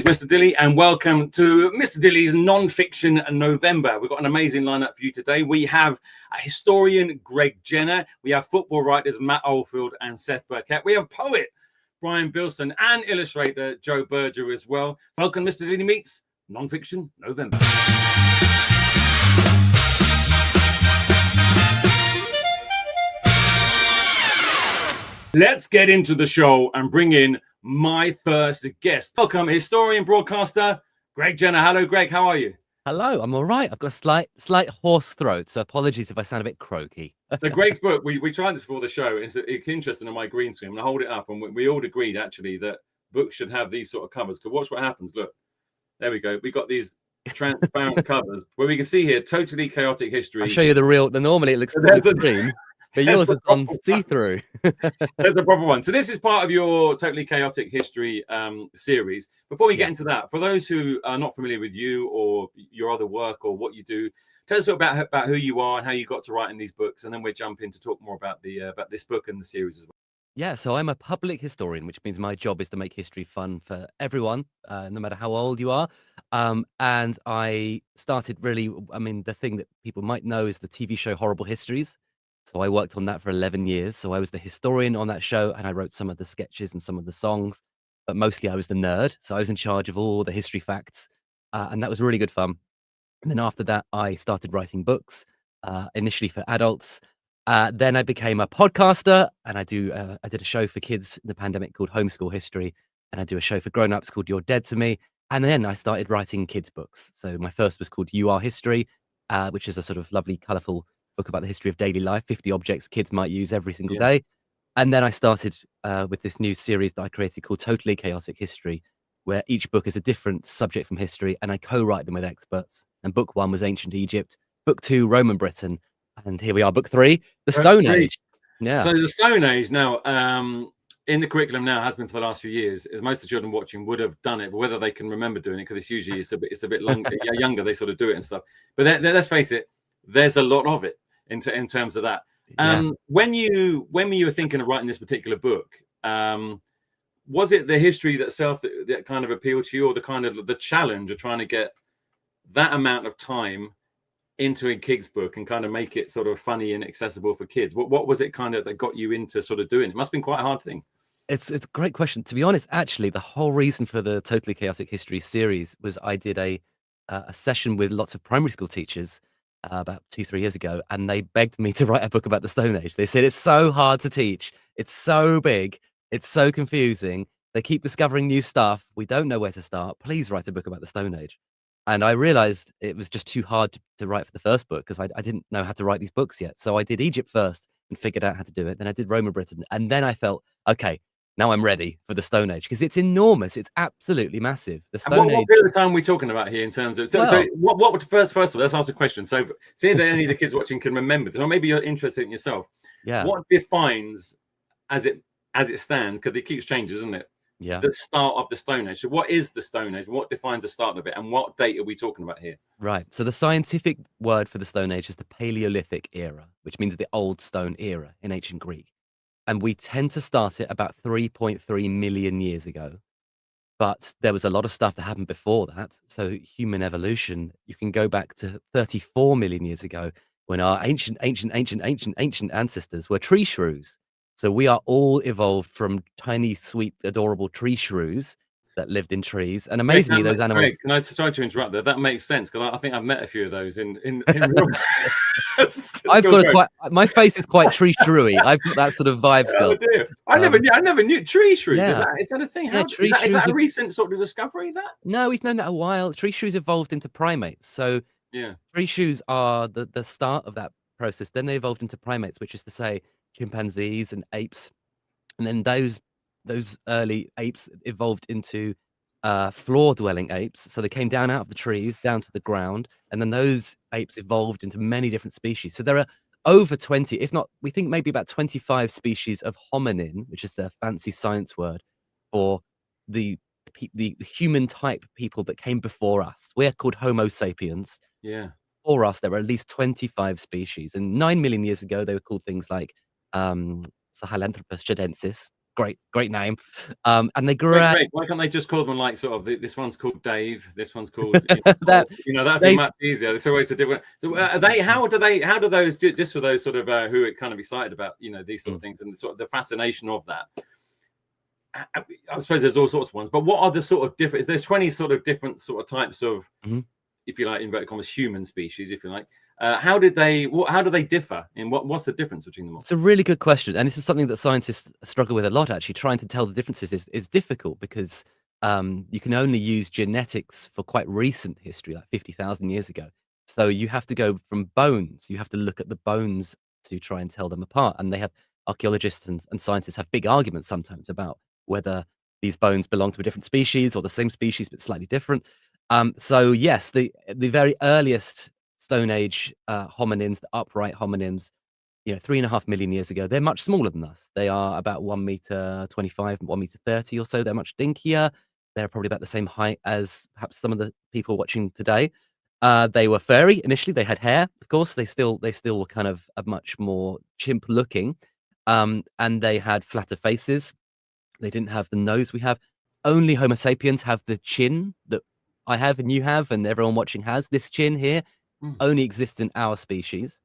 Mr Dilly, and welcome to Mr Dilly's non-fiction November. We've got an amazing lineup for you today. We have a historian, Greg Jenner. We have football writers, Matt Oldfield and Seth Burkett. We have poet, Brian Bilston, and illustrator, Joe Berger as well. Welcome, Mr Dilly meets non-fiction November. Let's get into the show and bring in my first guest. Welcome, historian, broadcaster, Greg Jenner. Hello, Greg. How are you? Hello, I'm all right. I've got a slight hoarse throat, so apologies if I sound a bit croaky. So Greg's book, we tried this before the show. It's interesting on my green screen. I'm going to hold it up, and we all agreed, actually, that books should have these sort of covers. Because watch what happens. Look, there we go. We got these transparent covers where we can see here, totally chaotic history. I'll show you the real. Normally it looks green. But yours has gone see-through. There's the proper one. So this is part of your Totally Chaotic History series. Before we get into that, for those who are not familiar with you or your other work or what you do, tell us about who you are and how you got to writing these books, and then we'll jump in to talk more about this book and the series as well. Yeah, so I'm a public historian, which means my job is to make history fun for everyone, no matter how old you are. And I started the thing that people might know is the TV show Horrible Histories. So I worked on that for 11 years. So I was the historian on that show, and I wrote some of the sketches and some of the songs, but mostly I was the nerd. So I was in charge of all the history facts, and that was really good fun. And then after that, I started writing books, initially for adults. Then I became a podcaster, and I did a show for kids in the pandemic called Homeschool History, and I do a show for grown-ups called You're Dead to Me. And then I started writing kids' books. So my first was called You Are History, which is a sort of lovely, colourful book about the history of daily life, 50 objects kids might use every single day. And then I started with this new series that I created called Totally Chaotic History, where each book is a different subject from history, and I co-write them with experts. And book 1 was Ancient Egypt, book 2, Roman Britain, and here we are, book 3, the Stone Age. Yeah. So the Stone Age now, in the curriculum now, has been for the last few years, as most of the children watching would have done it, but whether they can remember doing it, because it's usually it's a bit longer, younger, they sort of do it and stuff. But let's face it, there's a lot of it in terms of that. When you were thinking of writing this particular book, was it the history itself that kind of appealed to you, or the kind of the challenge of trying to get that amount of time into a kid's book and kind of make it sort of funny and accessible for kids? What was it kind of that got you into sort of doing it? It must have been quite a hard thing. It's a great question. To be honest, actually, the whole reason for the Totally Chaotic History series was I did a session with lots of primary school teachers about 2-3 years ago, and they begged me to write a book about the Stone Age. They said, it's so hard to teach. It's so big. It's so confusing. They keep discovering new stuff. We don't know where to start. Please write a book about the Stone Age. And I realized it was just too hard to write for the first book, because I didn't know how to write these books yet. So I did Egypt first and figured out how to do it. Then I did Roman Britain. And then I felt, okay, now I'm ready for the Stone Age, because it's enormous. It's absolutely massive. The Stone Age. What period of time are we talking about here in terms of? So what would first of all, let's ask a question. So see if any of the kids watching can remember this, or maybe you're interested in yourself. Yeah. What defines, as it stands, because it keeps changing, isn't it? Yeah. The start of the Stone Age. So what is the Stone Age? What defines the start of it, and what date are we talking about here? Right. So the scientific word for the Stone Age is the Paleolithic era, which means the Old Stone era in ancient Greek. And we tend to start it about 3.3 million years ago. But there was a lot of stuff that happened before that. So human evolution, you can go back to 34 million years ago, when our ancient ancestors were tree shrews. So we are all evolved from tiny, sweet, adorable tree shrews that lived in trees. And amazingly, those animals. Wait, can I try to interrupt there? That makes sense, because I think I've met a few of those in real. I've got my face is quite tree shrewy. I've got that sort of vibe still. I never knew tree shrews. Yeah. Is that a thing? Yeah, is that a recent sort of discovery? That no, we've known that a while. Tree shrews evolved into primates. So tree shrews are the start of that process. Then they evolved into primates, which is to say chimpanzees and apes, and then those early apes evolved into floor-dwelling apes. So they came down out of the tree, down to the ground, and then those apes evolved into many different species. So there are over 20, if not, we think maybe about 25 species of hominin, which is the fancy science word for the human type people that came before us. We're called Homo sapiens. Yeah. Before us, there were at least 25 species. And 9 million years ago, they were called things like Sahelanthropus jadensis, great name. And they grew Greg, out why can't they just call them like sort of this one's called Dave, this one's called that that'd be they much easier. It's always a different. So are they? How do those just for those sort of who are kind of excited about these sort of things and sort of the fascination of that? I suppose there's all sorts of ones, but what are the sort of different? There's 20 sort of different sort of types of, if you like, inverted commas, human species, if you like. How do they differ? And what's the difference between them all? It's a really good question, and this is something that scientists struggle with a lot. Actually, trying to tell the differences is difficult because you can only use genetics for quite recent history, like 50,000 years ago. So you have to go from bones. You have to look at the bones to try and tell them apart. And they have archaeologists and scientists have big arguments sometimes about whether these bones belong to a different species or the same species but slightly different. So yes, the very earliest Stone Age hominins, the upright hominins, 3.5 million years ago, they're much smaller than us. They are about 1.25 m, 1.30 m or so. They're much dinkier. They're probably about the same height as perhaps some of the people watching today. They were furry initially. They had hair, of course. They still were kind of a much more chimp looking, and they had flatter faces. They didn't have the nose we have. Only Homo sapiens have the chin that I have and you have and everyone watching has. This chin here only exists in our species.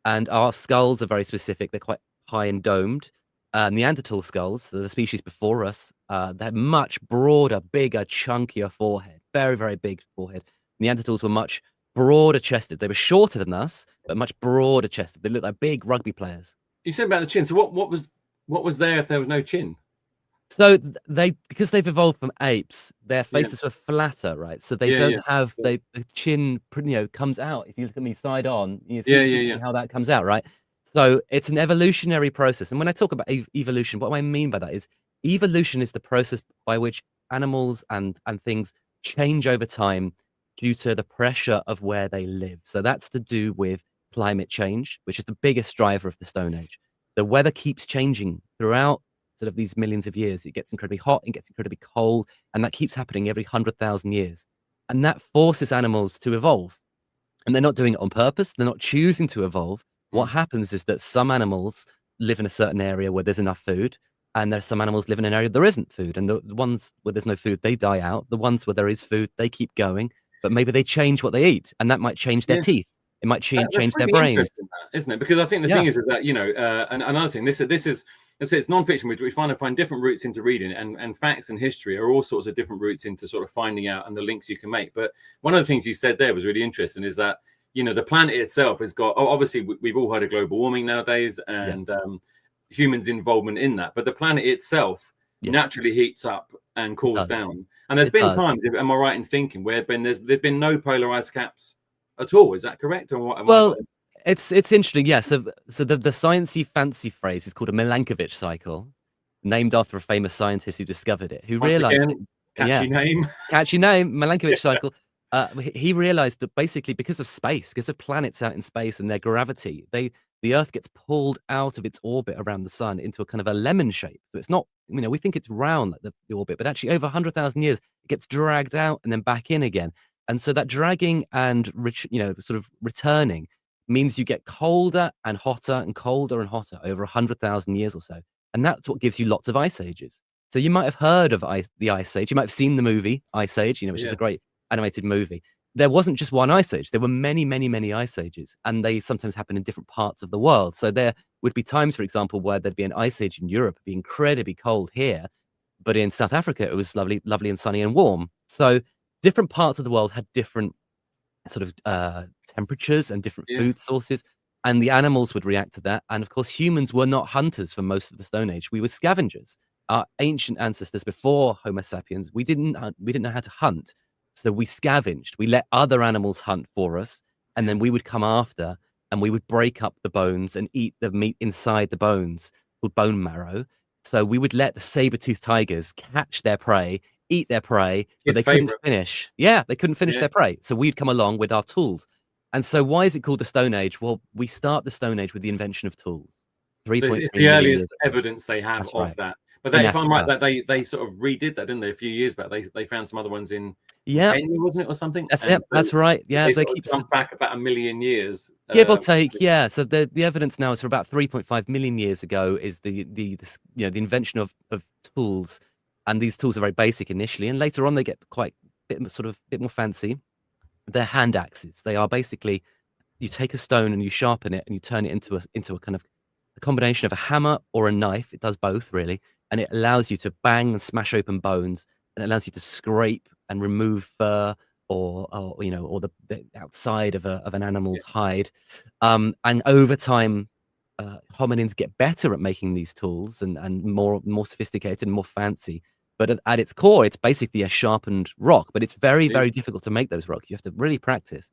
And our skulls are very specific. They're quite high and domed. Neanderthal skulls, so the species before us, they had much broader, bigger, chunkier forehead. Very, very big forehead. Neanderthals were much broader chested. They were shorter than us, but much broader chested. They looked like big rugby players. You said about the chin. So what was there if there was no chin? So because they've evolved from apes, their faces were flatter, right? So they don't have the chin, comes out. If you look at me side on, you see how that comes out, right? So it's an evolutionary process. And when I talk about evolution, what I mean by that is evolution is the process by which animals and things change over time due to the pressure of where they live. So that's to do with climate change, which is the biggest driver of the Stone Age. The weather keeps changing throughout sort of these millions of years. It gets incredibly hot, it gets incredibly cold, and that keeps happening every 100,000 years. And that forces animals to evolve. And they're not doing it on purpose. They're not choosing to evolve. What happens is that some animals live in a certain area where there's enough food, and there's some animals live in an area there isn't food. And the ones where there's no food, they die out. The ones where there is food, they keep going, but maybe they change what they eat, and that might change their teeth. It might change their brains. Isn't it? Because I think the thing is that, and another thing, this is it's non-fiction. We find different routes into reading, and facts and history are all sorts of different routes into sort of finding out and the links you can make. But one of the things you said there was really interesting is that, the planet itself has got, obviously we've all heard of global warming nowadays and humans' involvement in that. But the planet itself naturally heats up and cools down. And there's been times, am I right in thinking, where there's been no polarized caps at all? Is that correct? Or what? Well, it's interesting, yeah. So the sciencey fancy phrase is called a Milankovitch cycle, named after a famous scientist who discovered it, who realized catchy name, Milankovitch cycle. He realized that basically because of space, because of planets out in space and their gravity, the Earth gets pulled out of its orbit around the sun into a kind of a lemon shape. So it's not, we think it's round like the orbit, but actually over 100,000 years, it gets dragged out and then back in again. And so that dragging and sort of returning means you get colder and hotter and colder and hotter over 100,000 years or so. And that's what gives you lots of ice ages. So you might have heard of the Ice Age. You might have seen the movie Ice Age, which is a great animated movie. There wasn't just one ice age. There were many, many, many ice ages, and they sometimes happen in different parts of the world. So there would be times, for example, where there'd be an ice age in Europe, it'd be incredibly cold here, but in South Africa, it was lovely, lovely and sunny and warm. So different parts of the world had different sort of temperatures and different food sources, and the animals would react to that. And of course, humans were not hunters for most of the Stone Age. We were scavengers. Our ancient ancestors before Homo sapiens, we didn't know how to hunt. So we scavenged. We let other animals hunt for us, and then we would come after, and we would break up the bones and eat the meat inside the bones, called bone marrow. So we would let the saber-toothed tigers catch their prey, eat their prey, but they couldn't finish. Yeah, they couldn't finish their prey. So we'd come along with our tools. And so why is it called the Stone Age? Well, we start the Stone Age with the invention of tools. So it's the earliest evidence they have of that. But in if I'm right, Africa. that they sort of redid that, didn't they? A few years back, they found some other ones in Yeah, Kenya, wasn't it, or something? that's And it. That's right. so Yeah, they they sort of keep jumped back about 1 million years. give or take. Yeah. So the evidence now is for about 3.5 million years ago is the invention of tools, and these tools are very basic initially, and later on they get quite bit more fancy. They're hand axes. They are basically you take a stone and you sharpen it and you turn it into a kind of a combination of a hammer or a knife. It does both really, and it allows you to bang and smash open bones, and it allows you to scrape and remove fur or the outside of an Yeah. animal's hide. And over time, hominins get better at making these tools and more sophisticated and more fancy. But at its core, it's basically a sharpened rock. But it's very, Yeah. very difficult to make those rocks. You have to really practice.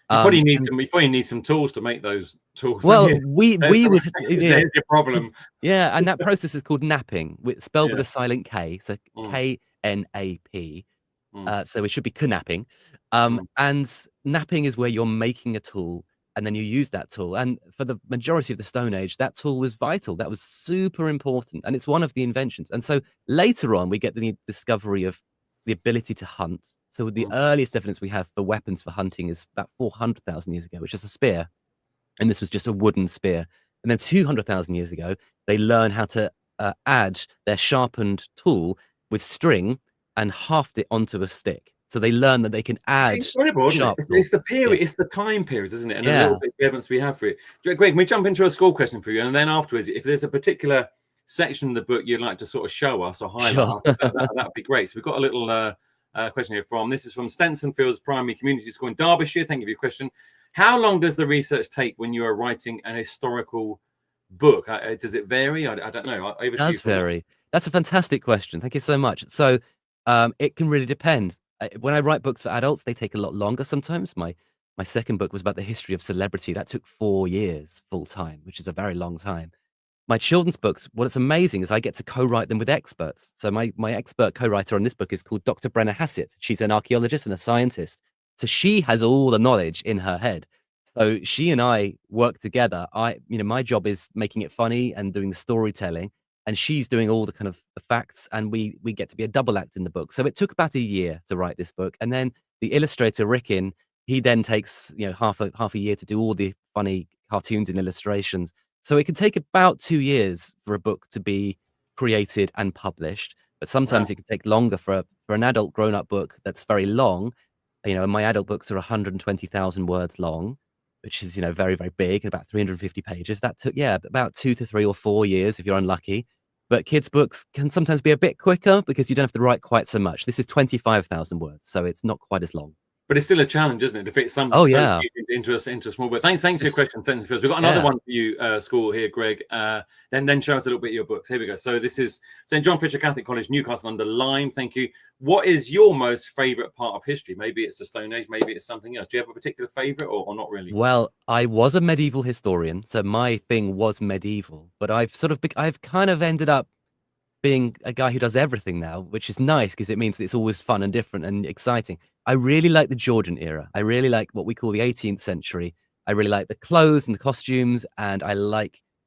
You probably And need some tools to make those tools. well, Yeah. we would yeah, There's your problem. yeah, and that process is called knapping, spelled with Yeah. a silent K, so Mm, KNAP. mm, So it should be knapping. mm. And knapping is where you're making a tool and then you use that tool. And for the majority of the Stone Age, that tool was vital. That was super important. And it's one of the inventions. And so later on, we get the discovery of the ability to hunt. So the Mm. earliest evidence we have for weapons for hunting is about 400,000 years ago, which is a spear. And this was just a wooden spear. And then 200,000 years ago, they learn how to add their sharpened tool with string and haft it onto a stick. So they learn that they can It's add incredible, isn't it? sharp tool. It's the Yeah. period, it's the time periods, isn't it? And a little Yeah. bit of evidence we have for it. Greg, can we jump into a school question for you? And then afterwards, if there's a particular section of the book you'd like to sort of show us or highlight, Sure. that'd be great. So we've got a little question here this is from Stenson Fields Primary Community School in Derbyshire. Thank you for your question. How long does the research take when you are writing an historical book? Does it vary? I don't know. Over It to you does for that. vary. That's a fantastic question. Thank you so much. So it can really depend. When I write books for adults, they take a lot longer sometimes. My second book was about the history of celebrity. That took 4 years full time, which is a very long time. My children's books, what's amazing is I get to co-write them with experts. So my expert co-writer on this book is called Dr. Brenna Hassett. She's an archaeologist and a scientist. So she has all the knowledge in her head. So she and I work together. My job is making it funny and doing the storytelling, and she's doing all the kind of the facts, and we get to be a double act in the book. So it took about a year to write this book, and then the illustrator Rickin, he then takes half a year to do all the funny cartoons and illustrations. So it can take about 2 years for a book to be created and published, but sometimes Wow. it can take longer for an adult grown-up book that's very long. And my adult books are 120,000 words long, which is, very, very big, about 350 pages. That took, about 2 to 3 or 4 years if you're unlucky. But kids' books can sometimes be a bit quicker because you don't have to write quite so much. This is 25,000 words, so it's not quite as long. But it's still a challenge, isn't it? To fit something Oh, so yeah. huge into a small book. Thanks for your It's question, Stenson Fields. We've got another Yeah. one for you, school here, Greg. Then show us a little bit of your books. Here we go. So this is St John Fisher Catholic College, Newcastle under Lyme. Thank you. What is your most favourite part of history? Maybe it's the Stone Age, maybe it's something else. Do you have a particular favourite or not really? Well, I was a medieval historian, so my thing was medieval, but I've kind of ended up being a guy who does everything now, which is nice because it means it's always fun and different and exciting. I really like the Georgian era. I really like what we call the 18th century. I really like the clothes and the costumes, and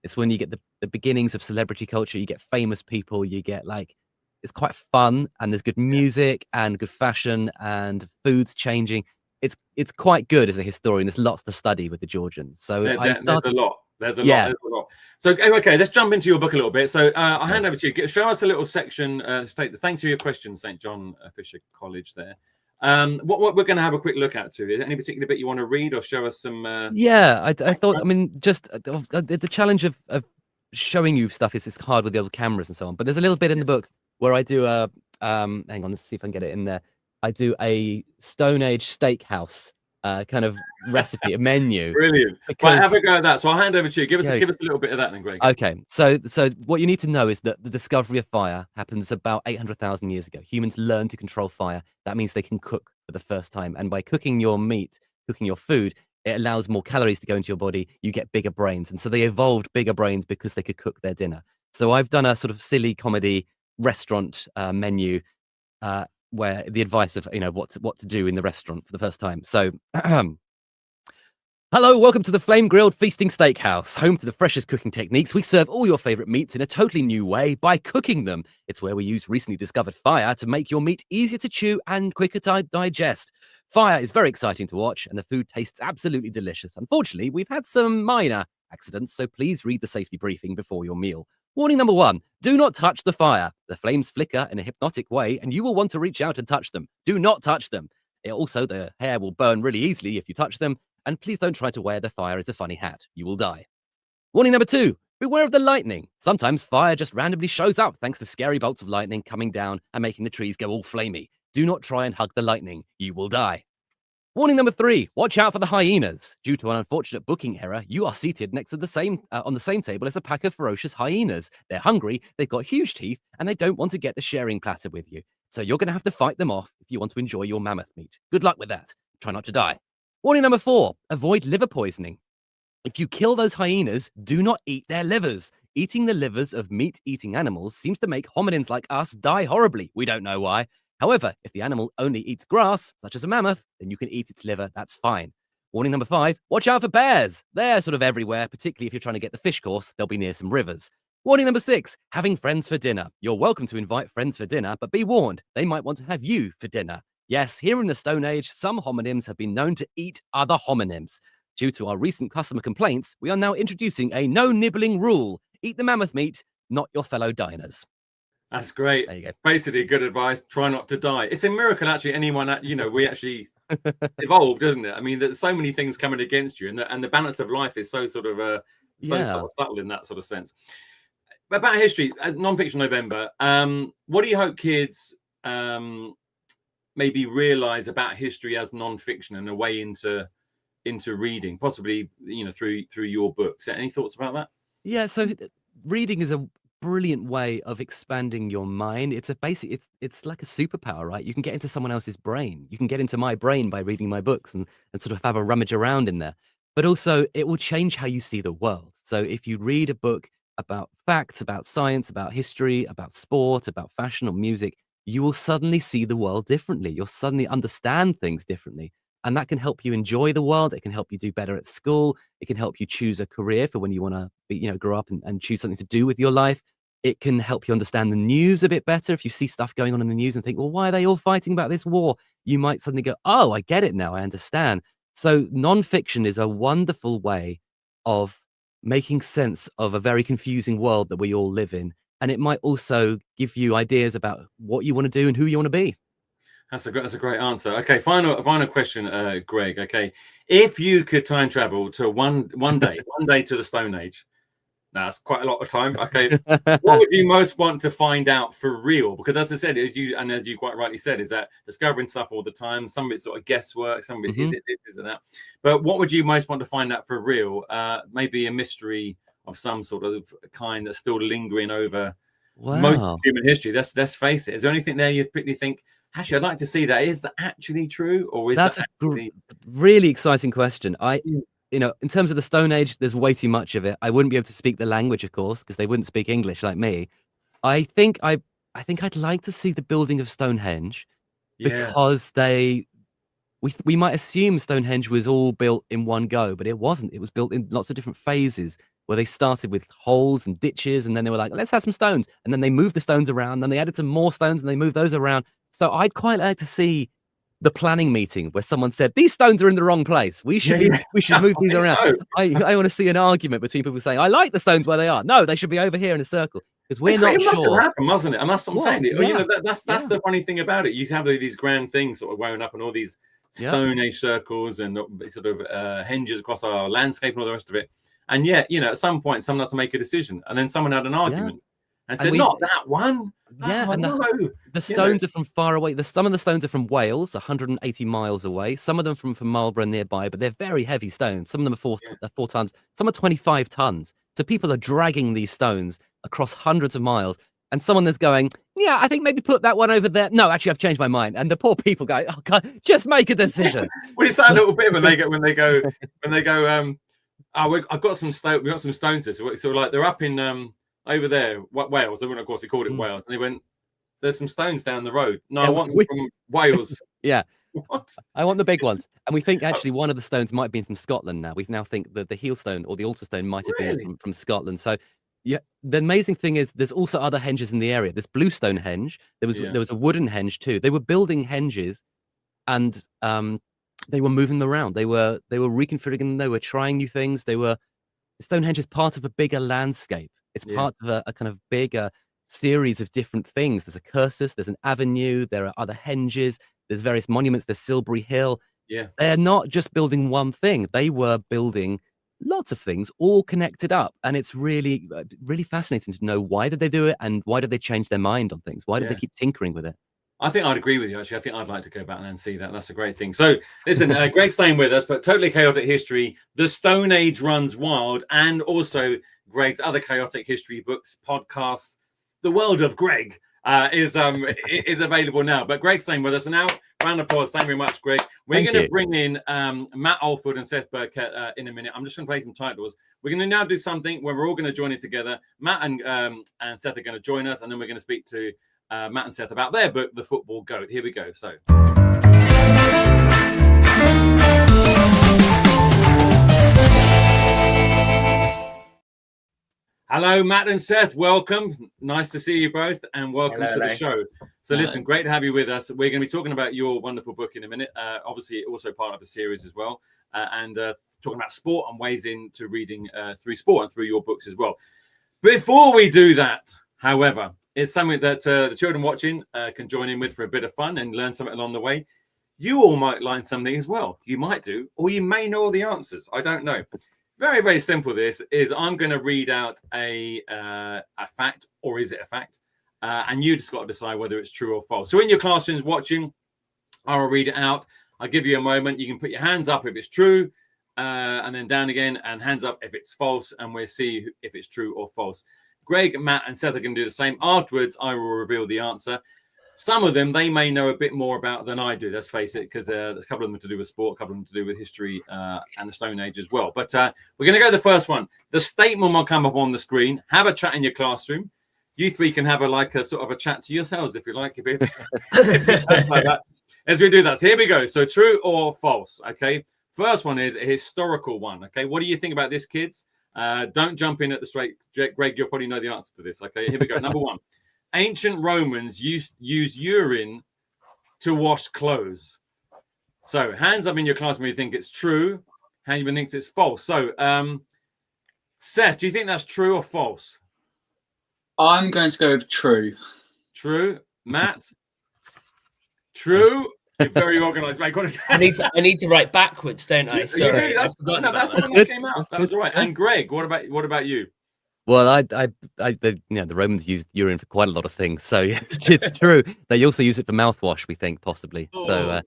it's when you get the beginnings of celebrity culture. You get famous people. You get it's quite fun, and there's good music and good fashion, and food's changing. It's quite good as a historian. There's lots to study with the Georgians. So There's a lot. There's a Yeah. lot. There's a lot. So okay, let's jump into your book a little bit. So I'll hand over to you. Show us a little section. Thanks for your question, St John Fisher College. There. What we're going to have a quick look at too. Is there any particular bit you want to read or show us some? Yeah, I thought. I mean, just the challenge of showing you stuff is hard with the old cameras and so on. But there's a little bit in the book where I do a hang on, let's see if I can get it in there. I do a Stone Age steakhouse kind of recipe, a menu. Brilliant. Right, have a go at that. So I'll hand over to you. Give us a little bit of that then, Greg. Okay, so what you need to know is that the discovery of fire happens about 800,000 years ago. Humans learn to control fire. That means they can cook for the first time, and by cooking your meat, cooking your food, it allows more calories to go into your body. You get bigger brains, and so they evolved bigger brains because they could cook their dinner. So I've done a sort of silly comedy restaurant menu where the advice of what to do in the restaurant for the first time. So Hello, welcome to the Flame Grilled Feasting Steakhouse, home to the freshest cooking techniques. We serve all your favorite meats in a totally new way by cooking them. It's where we use recently discovered fire to make your meat easier to chew and quicker to digest. Fire is very exciting to watch, and the food tastes absolutely delicious. Unfortunately, we've had some minor accidents, so please read the safety briefing before your meal. Warning number 1, do not touch the fire. The flames flicker in a hypnotic way, and you will want to reach out and touch them. Do not touch them. Also, the hair will burn really easily if you touch them. And please don't try to wear the fire as a funny hat. You will die. Warning number 2, beware of the lightning. Sometimes fire just randomly shows up thanks to scary bolts of lightning coming down and making the trees go all flamey. Do not try and hug the lightning. You will die. Warning number 3, watch out for the hyenas. Due to an unfortunate booking error, you are seated next to the same on the same table as a pack of ferocious hyenas. They're hungry, they've got huge teeth, and they don't want to get the sharing platter with you. So you're going to have to fight them off if you want to enjoy your mammoth meat. Good luck with that. Try not to die. Warning number 4, avoid liver poisoning. If you kill those hyenas, do not eat their livers. Eating the livers of meat-eating animals seems to make hominins like us die horribly. We don't know why. However, if the animal only eats grass, such as a mammoth, then you can eat its liver. That's fine. Warning number 5, watch out for bears. They're sort of everywhere, particularly if you're trying to get the fish course. They'll be near some rivers. Warning number 6, having friends for dinner. You're welcome to invite friends for dinner, but be warned, they might want to have you for dinner. Yes, here in the Stone Age, some homonyms have been known to eat other homonyms. Due to our recent customer complaints, we are now introducing a no nibbling rule. Eat the mammoth meat, not your fellow diners. That's great. There you go. Basically, good advice. Try not to die. It's a miracle, actually. Anyone, we actually evolved, isn't it? I mean, there's so many things coming against you, and the balance of life is so sort of subtle in that sort of sense. About history, non-fiction November. What do you hope kids maybe realize about history as non-fiction and a way into reading, possibly through your books? Any thoughts about that? Yeah, so reading is a brilliant way of expanding your mind. It's like a superpower, right? You can get into someone else's brain. You can get into my brain by reading my books and sort of have a rummage around in there. But also it will change how you see the world. So if you read a book about facts, about science, about history, about sport, about fashion or music, you will suddenly see the world differently. You'll suddenly understand things differently. And that can help you enjoy the world. It can help you do better at school. It can help you choose a career for when you want to grow up and choose something to do with your life. It can help you understand the news a bit better. If you see stuff going on in the news and think, well, why are they all fighting about this war? You might suddenly go, oh, I get it now. I understand. So nonfiction is a wonderful way of making sense of a very confusing world that we all live in. And it might also give you ideas about what you want to do and who you want to be. That's a great answer. Okay, final question, Greg. Okay, if you could time travel to one day to the Stone Age, now that's quite a lot of time. Okay, what would you most want to find out for real? Because as I said, as you quite rightly said, is that discovering stuff all the time. Some of it's sort of guesswork. Some of it is it this, is it that. But what would you most want to find out for real? Maybe a mystery of some sort of kind that's still lingering over most of human history. Let's face it. Is there anything there you particularly think, actually, I'd like to see that? Is that actually true, or is that's that a really exciting question? In terms of the Stone Age, there's way too much of it. I wouldn't be able to speak the language, of course, because they wouldn't speak English like me. I think I'd like to see the building of Stonehenge, because we might assume Stonehenge was all built in one go, but it wasn't. It was built in lots of different phases, where they started with holes and ditches, and then they were like, let's have some stones. And then they moved the stones around, then they added some more stones, and they moved those around. So I'd quite like to see the planning meeting where someone said, these stones are in the wrong place. We should move these around. I want to see an argument between people saying, I like the stones where they are. No, they should be over here in a circle. Because we're not sure. It must have happened, wasn't it? And that's what I'm saying. That's the funny thing about it. You have these grand things sort of wound up and all these Stone Age circles and sort of henges across our landscape and all the rest of it. And yet, at some point, someone had to make a decision, and then someone had an argument and said, "Not that one." The stones are from far away. Some of the stones are from Wales, 180 miles away. Some of them from Marlborough nearby, but they're very heavy stones. Some of them are 4 tons. Some are 25 tons. So people are dragging these stones across hundreds of miles. And someone that's going, yeah, I think maybe put that one over there. No, actually, I've changed my mind. And the poor people go, oh God, just make a decision. Well, it's that little bit when they go. I've got some stone. We got some stones here. So like they're up in over there, Wales. They wouldn't, of course, they called it Wales. And they went, there's some stones down the road. No, I want them from Wales. Yeah. I want the big ones. And we think actually one of the stones might have been from Scotland now. We now think that the heel stone or the altar stone might have been from Scotland. So yeah, the amazing thing is there's also other henges in the area. This bluestone henge, there was a wooden henge too. They were building henges and they were moving them around. They were reconfiguring them, they were trying new things. Stonehenge is part of a bigger landscape. It's part of a kind of bigger series of different things. There's a cursus, there's an avenue, there are other henges, there's various monuments, there's Silbury Hill. Yeah. They're not just building one thing. They were building lots of things all connected up. And it's really, really fascinating to know why did they do it and why did they change their mind on things? Why did they keep tinkering with it? I think I'd agree with you, actually. I think I'd like to go back and see that. That's a great thing. So, listen, Greg's staying with us, but Totally Chaotic History, The Stone Age Runs Wild, and also Greg's other chaotic history books, podcasts. The World of Greg is available now. But Greg's staying with us. And now, round of applause. Thank you very much, Greg. We're going to bring in Matt Oldfield and Seth Burkett in a minute. I'm just going to play some titles. We're going to now do something where we're all going to join it together. Matt and Seth are going to join us, and then we're going to speak to Matt and Seth about their book, The Football Goat. Here we go. So, hello, Matt and Seth. Welcome. Nice to see you both, and welcome to the show. So, listen, great to have you with us. We're going to be talking about your wonderful book in a minute. Obviously, also part of a series as well, and talking about sport and ways into reading through sport and through your books as well. Before we do that, however, it's something that the children watching can join in with for a bit of fun and learn something along the way. You all might learn something as well. You might do, or you may know all the answers. I don't know. Very, very simple. This is I'm going to read out a fact, or is it a fact? And you just got to decide whether it's true or false. So in your classrooms watching, I'll read it out. I'll give you a moment. You can put your hands up if it's true, and then down again, and hands up if it's false, and we'll see if it's true or false. Greg, Matt, and Seth are going to do the same. Afterwards, I will reveal the answer. Some of them they may know a bit more about than I do, let's face it, because there's a couple of them to do with sport, a couple of them to do with history and the Stone Age as well. But we're going to go to the first one. The statement will come up on the screen. Have a chat in your classroom. You three can have a sort of a chat to yourselves if you like. If like that. As we do that. So here we go. So true or false, okay? First one is a historical one, okay? What do you think about this, kids? Don't jump in at the straight. Greg, you'll probably know the answer to this. Okay, here we go. Number one. Ancient Romans used urine to wash clothes. So hands up in your class when you think it's true. Hands up when you think it's false. So, Seth, do you think that's true or false? I'm going to go with true. True. Matt? True. You're very organised, mate. I need to write backwards, don't I? Sorry, that's the one that came out. That was right. And Greg, what about you? Well, the Romans used urine for quite a lot of things, so it's true. They also use it for mouthwash, we think, possibly. So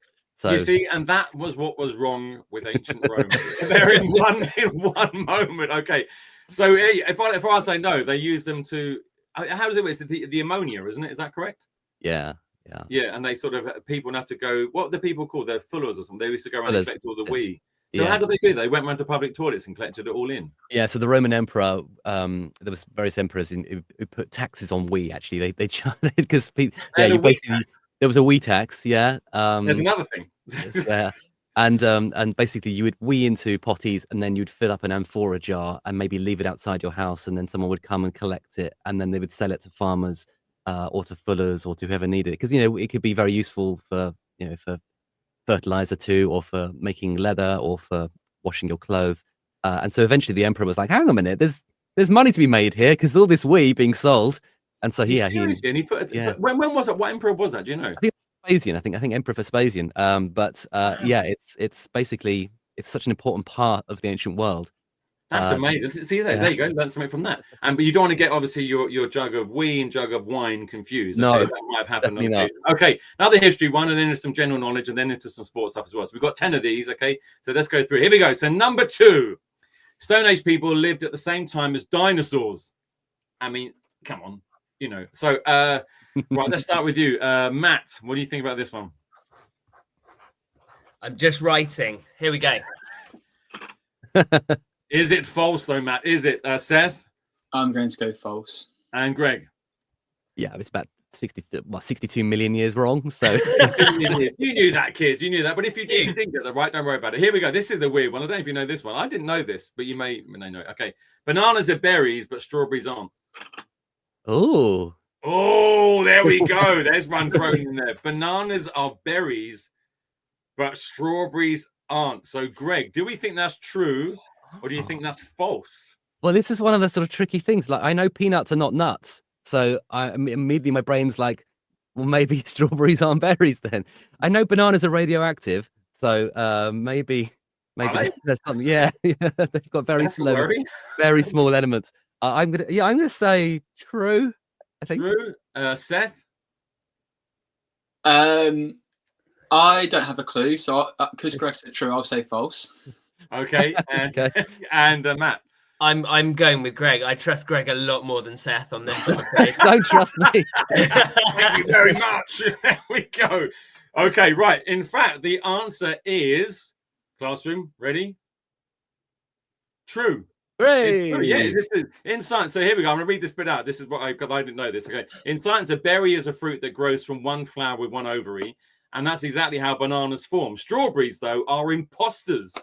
you see, and that was what was wrong with ancient Rome. They're in one moment. Okay, so if I say no, they use them to. How does it work? It's the ammonia, isn't it? Is that correct? Yeah. Yeah, and they sort of people had to go. What the people called? They're fullers or something. They used to go around and collect all the wee. So how did they do? They went around to public toilets and collected it all in. Yeah. So the Roman emperor, there was various emperors who put taxes on wee. Actually, they charged because there was a wee tax. Yeah. There's another thing. And basically you would wee into potties and then you'd fill up an amphora jar and maybe leave it outside your house, and then someone would come and collect it, and then they would sell it to farmers or to fullers or to whoever needed it, because it could be very useful for for fertilizer too, or for making leather, or for washing your clothes. And so eventually the emperor was like, hang on a minute, there's money to be made here, because all this wee being sold. And so he put it. When was it? What emperor was that? Do you know? I think Vespasian. I think Emperor Vespasian. It's basically such an important part of the ancient world. That's amazing. See there you go. Learn something from that. But you don't want to get obviously your jug of wee and jug of wine confused. Okay? No, that might have happened. Okay, another history one, and then into some general knowledge, and then into some sports stuff as well. So we've got 10 of these. Okay, so let's go through. Here we go. So number 2, Stone Age people lived at the same time as dinosaurs. I mean, come on, So right, let's start with you, Matt. What do you think about this one? I'm just writing. Here we go. Is it false, though, Matt? Is it, Seth? I'm going to go false. And Greg? Yeah, it's about 62 million years wrong. So you knew that, kid. You knew that. But if you didn't get that right, don't worry about it. Here we go. This is the weird one. I don't know if you know this one. I didn't know this, but you may know it. Okay. Bananas are berries, but strawberries aren't. oh, There we go. There's one thrown in there. Bananas are berries, but strawberries aren't. So, Greg, do we think that's true, or do you think that's false? well, this is one of the sort of tricky things. Like, I know peanuts are not nuts, so immediately my brain's like, well, maybe strawberries aren't berries then. I know bananas are radioactive, so maybe there's something. Yeah, they've got very small elements. I'm gonna say true. I think True. Seth? I don't have a clue, so because Greg said true, I'll say false. Okay. Okay. And Matt? I'm going with Greg. I trust Greg a lot more than Seth on this, I'm afraid. Don't trust me. Thank you very much. There we go. Okay, right. In fact, the answer is, classroom, ready? True. Hooray! Yeah, this is in science. So here we go. I'm going to read this bit out. This is what I didn't know this. Okay. In science, a berry is a fruit that grows from one flower with one ovary. And that's exactly how bananas form. Strawberries, though, are imposters.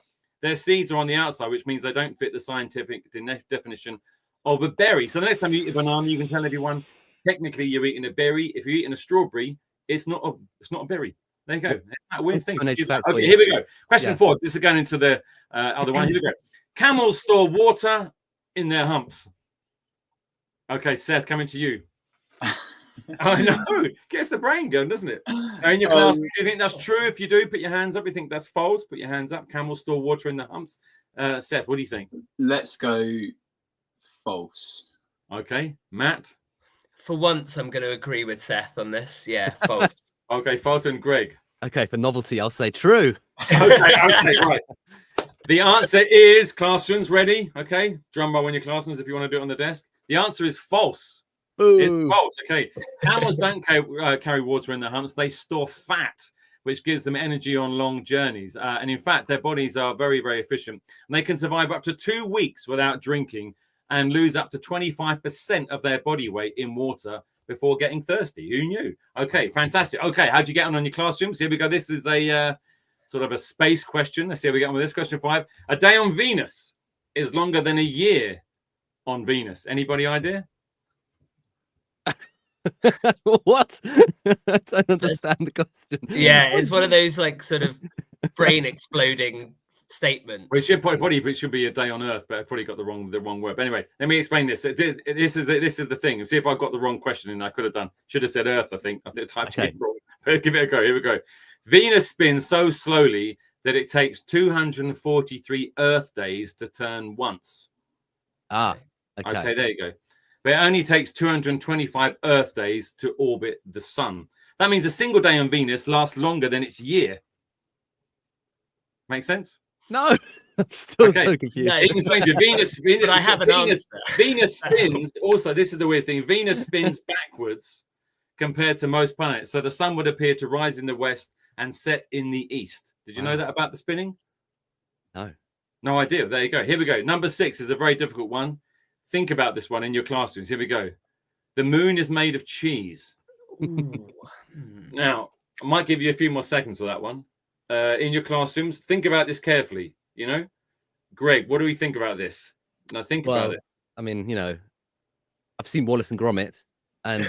Their seeds are on the outside, which means they don't fit the scientific definition of a berry. So the next time you eat a banana, you can tell everyone, technically, you're eating a berry. If you're eating a strawberry, it's not a berry. There you go. That weird thing. Okay, here we go. Question 4. This is going into the other one. Here we go. Camels store water in their humps. Okay, Seth, coming to you. I know. Gets the brain going, doesn't it? In your class, do you think that's true? If you do, put your hands up. You think that's false? Put your hands up. Camels store water in the humps. Seth, what do you think? Let's go false. Okay, Matt? For once, I'm going to agree with Seth on this. Yeah, false. Okay, false. And Greg? Okay, for novelty, I'll say true. Okay, right. The answer is, classrooms, ready? Okay, drum roll in your classrooms if you want to do it on the desk. The answer is false. Ooh. It's false. Okay, camels don't carry water in their humps. They store fat, which gives them energy on long journeys. And in fact, their bodies are very, very efficient. And they can survive up to 2 weeks without drinking and lose up to 25% of their body weight in water before getting thirsty. Who knew? Okay, fantastic. Okay, how'd you get on your classrooms? Here we go. This is a sort of a space question. Let's see how we get on with this. Question 5. A day on Venus is longer than a year on Venus. Anybody idea? What? I don't understand the question. Yeah, it's one of those like sort of brain exploding statements. Well, it should be a day on Earth, but I probably got the wrong word. But anyway, let me explain this. This is the thing. See if I got the wrong question, and I could have done. Should have said Earth. I think I typed it wrong. But give it a go. Here we go. Venus spins so slowly that it takes 243 Earth days to turn once. Okay, there you go. But it only takes 225 Earth days to orbit the sun. That means a single day on Venus lasts longer than its year. Make sense? No, I'm still so confused. No. It can change it. Venus, but I have an answer. Venus spins. Also, this is the weird thing. Venus spins backwards compared to most planets. So the sun would appear to rise in the west and set in the east. Did you know that about the spinning? No. No idea. There you go. Here we go. Number 6 is a very difficult one. Think about this one in your classrooms. Here we go. The moon is made of cheese. Now, I might give you a few more seconds for that one. In your classrooms, think about this carefully. You know, Greg, what do we think about this? Now, think about it. I mean, I've seen Wallace and Gromit, and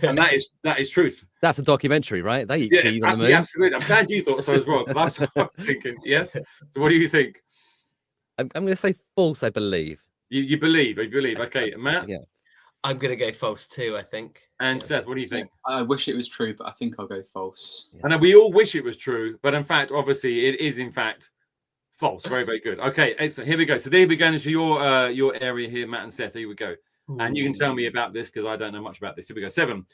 and that is truth. That's a documentary, right? They eat cheese on the moon. Yeah, absolutely. I'm glad you thought so as well. That's what I was thinking. Yes. So, what do you think? I'm going to say false. I believe. You believe. Okay, Matt. Yeah. I'm going to go false too, I think. And Seth, what do you think? I wish it was true, but I think I'll go false. I know we all wish it was true, but in fact, obviously, it is in fact false. Very, very good. Okay, excellent. Here we go. So there we go into your area here, Matt and Seth. Here we go. And you can tell me about this because I don't know much about this. Here we go. 7.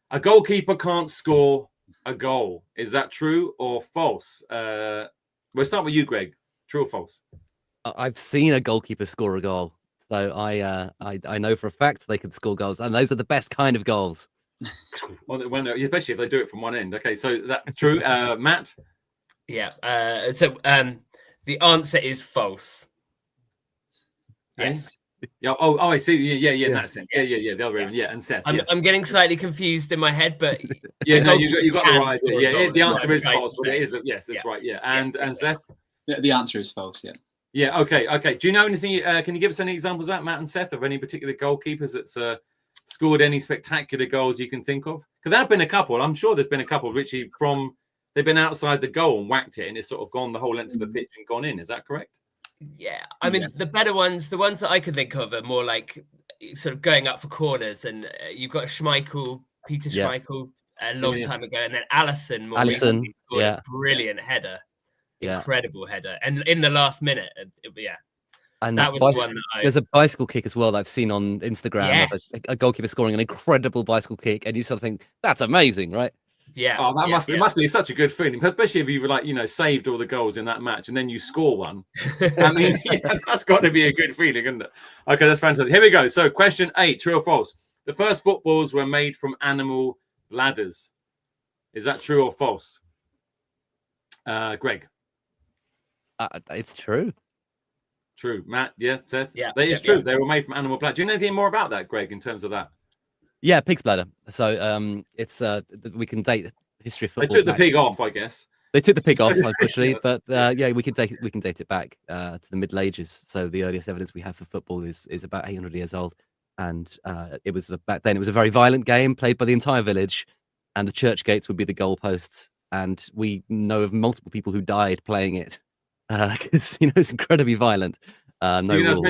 A goalkeeper can't score a goal. Is that true or false? We'll start with you, Greg. True or false? I've seen a goalkeeper score a goal. So I know for a fact they can score goals, and those are the best kind of goals. Well, especially if they do it from one end. Okay, so that's true. Matt? Yeah. So the answer is false. Yes. Yeah. Oh, I see. Yeah. Yeah. In that sense. Yeah. The other way around. Yeah, and Seth. I'm, Yes. I'm getting slightly confused in my head, but Yeah. the No, goalkeeper you got the can right score idea. a Yeah. goal, The is what answer I'm is trying false, to but it say. is. Yes, that's Yeah. right. Yeah. Yeah, And yeah. Seth. Yeah, the answer is false. Yeah. Yeah. Okay. Do you know anything? Can you give us any examples of that, Matt and Seth, of any particular goalkeepers that's scored any spectacular goals you can think of? Because there have been a couple. I'm sure there's been a couple which they've been outside the goal and whacked it, and it's sort of gone the whole length of the pitch and gone in. Is that correct? Yeah, I mean, the better ones, the ones that I can think of are more like sort of going up for corners, and you've got Peter Yeah. Schmeichel a long time ago, and then Alisson more Alisson, recently scored yeah. a brilliant header, Yeah. incredible header, and in the last minute, yeah. And That was the one that there's a bicycle kick as well that I've seen on Instagram of Yes. a goalkeeper scoring an incredible bicycle kick, and you sort of think that's amazing, right? Yeah. Oh, that yeah, must be such a good feeling, especially if you were like, saved all the goals in that match and then you score one. I mean, that's got to be a good feeling, isn't it? Okay, that's fantastic. Here we go. So, question 8, true or false? The first footballs were made from animal bladders. Is that true or false? Greg. It's true. True. Matt, yeah, Seth. Yeah, that is yeah, true. yeah. They were made from animal bladders. Do you know anything more about that, Greg, in terms of that? Yeah, pig's bladder. So it's we can date the history of They football. took the pig off, I guess. They took the pig off, unfortunately, Yes. but yeah, we can date it back to the Middle Ages. So the earliest evidence we have for football is about 800 years old, and it was back then. It was a very violent game played by the entire village, and the church gates would be the goalposts. And we know of multiple people who died playing it because it's incredibly violent. No you know rules.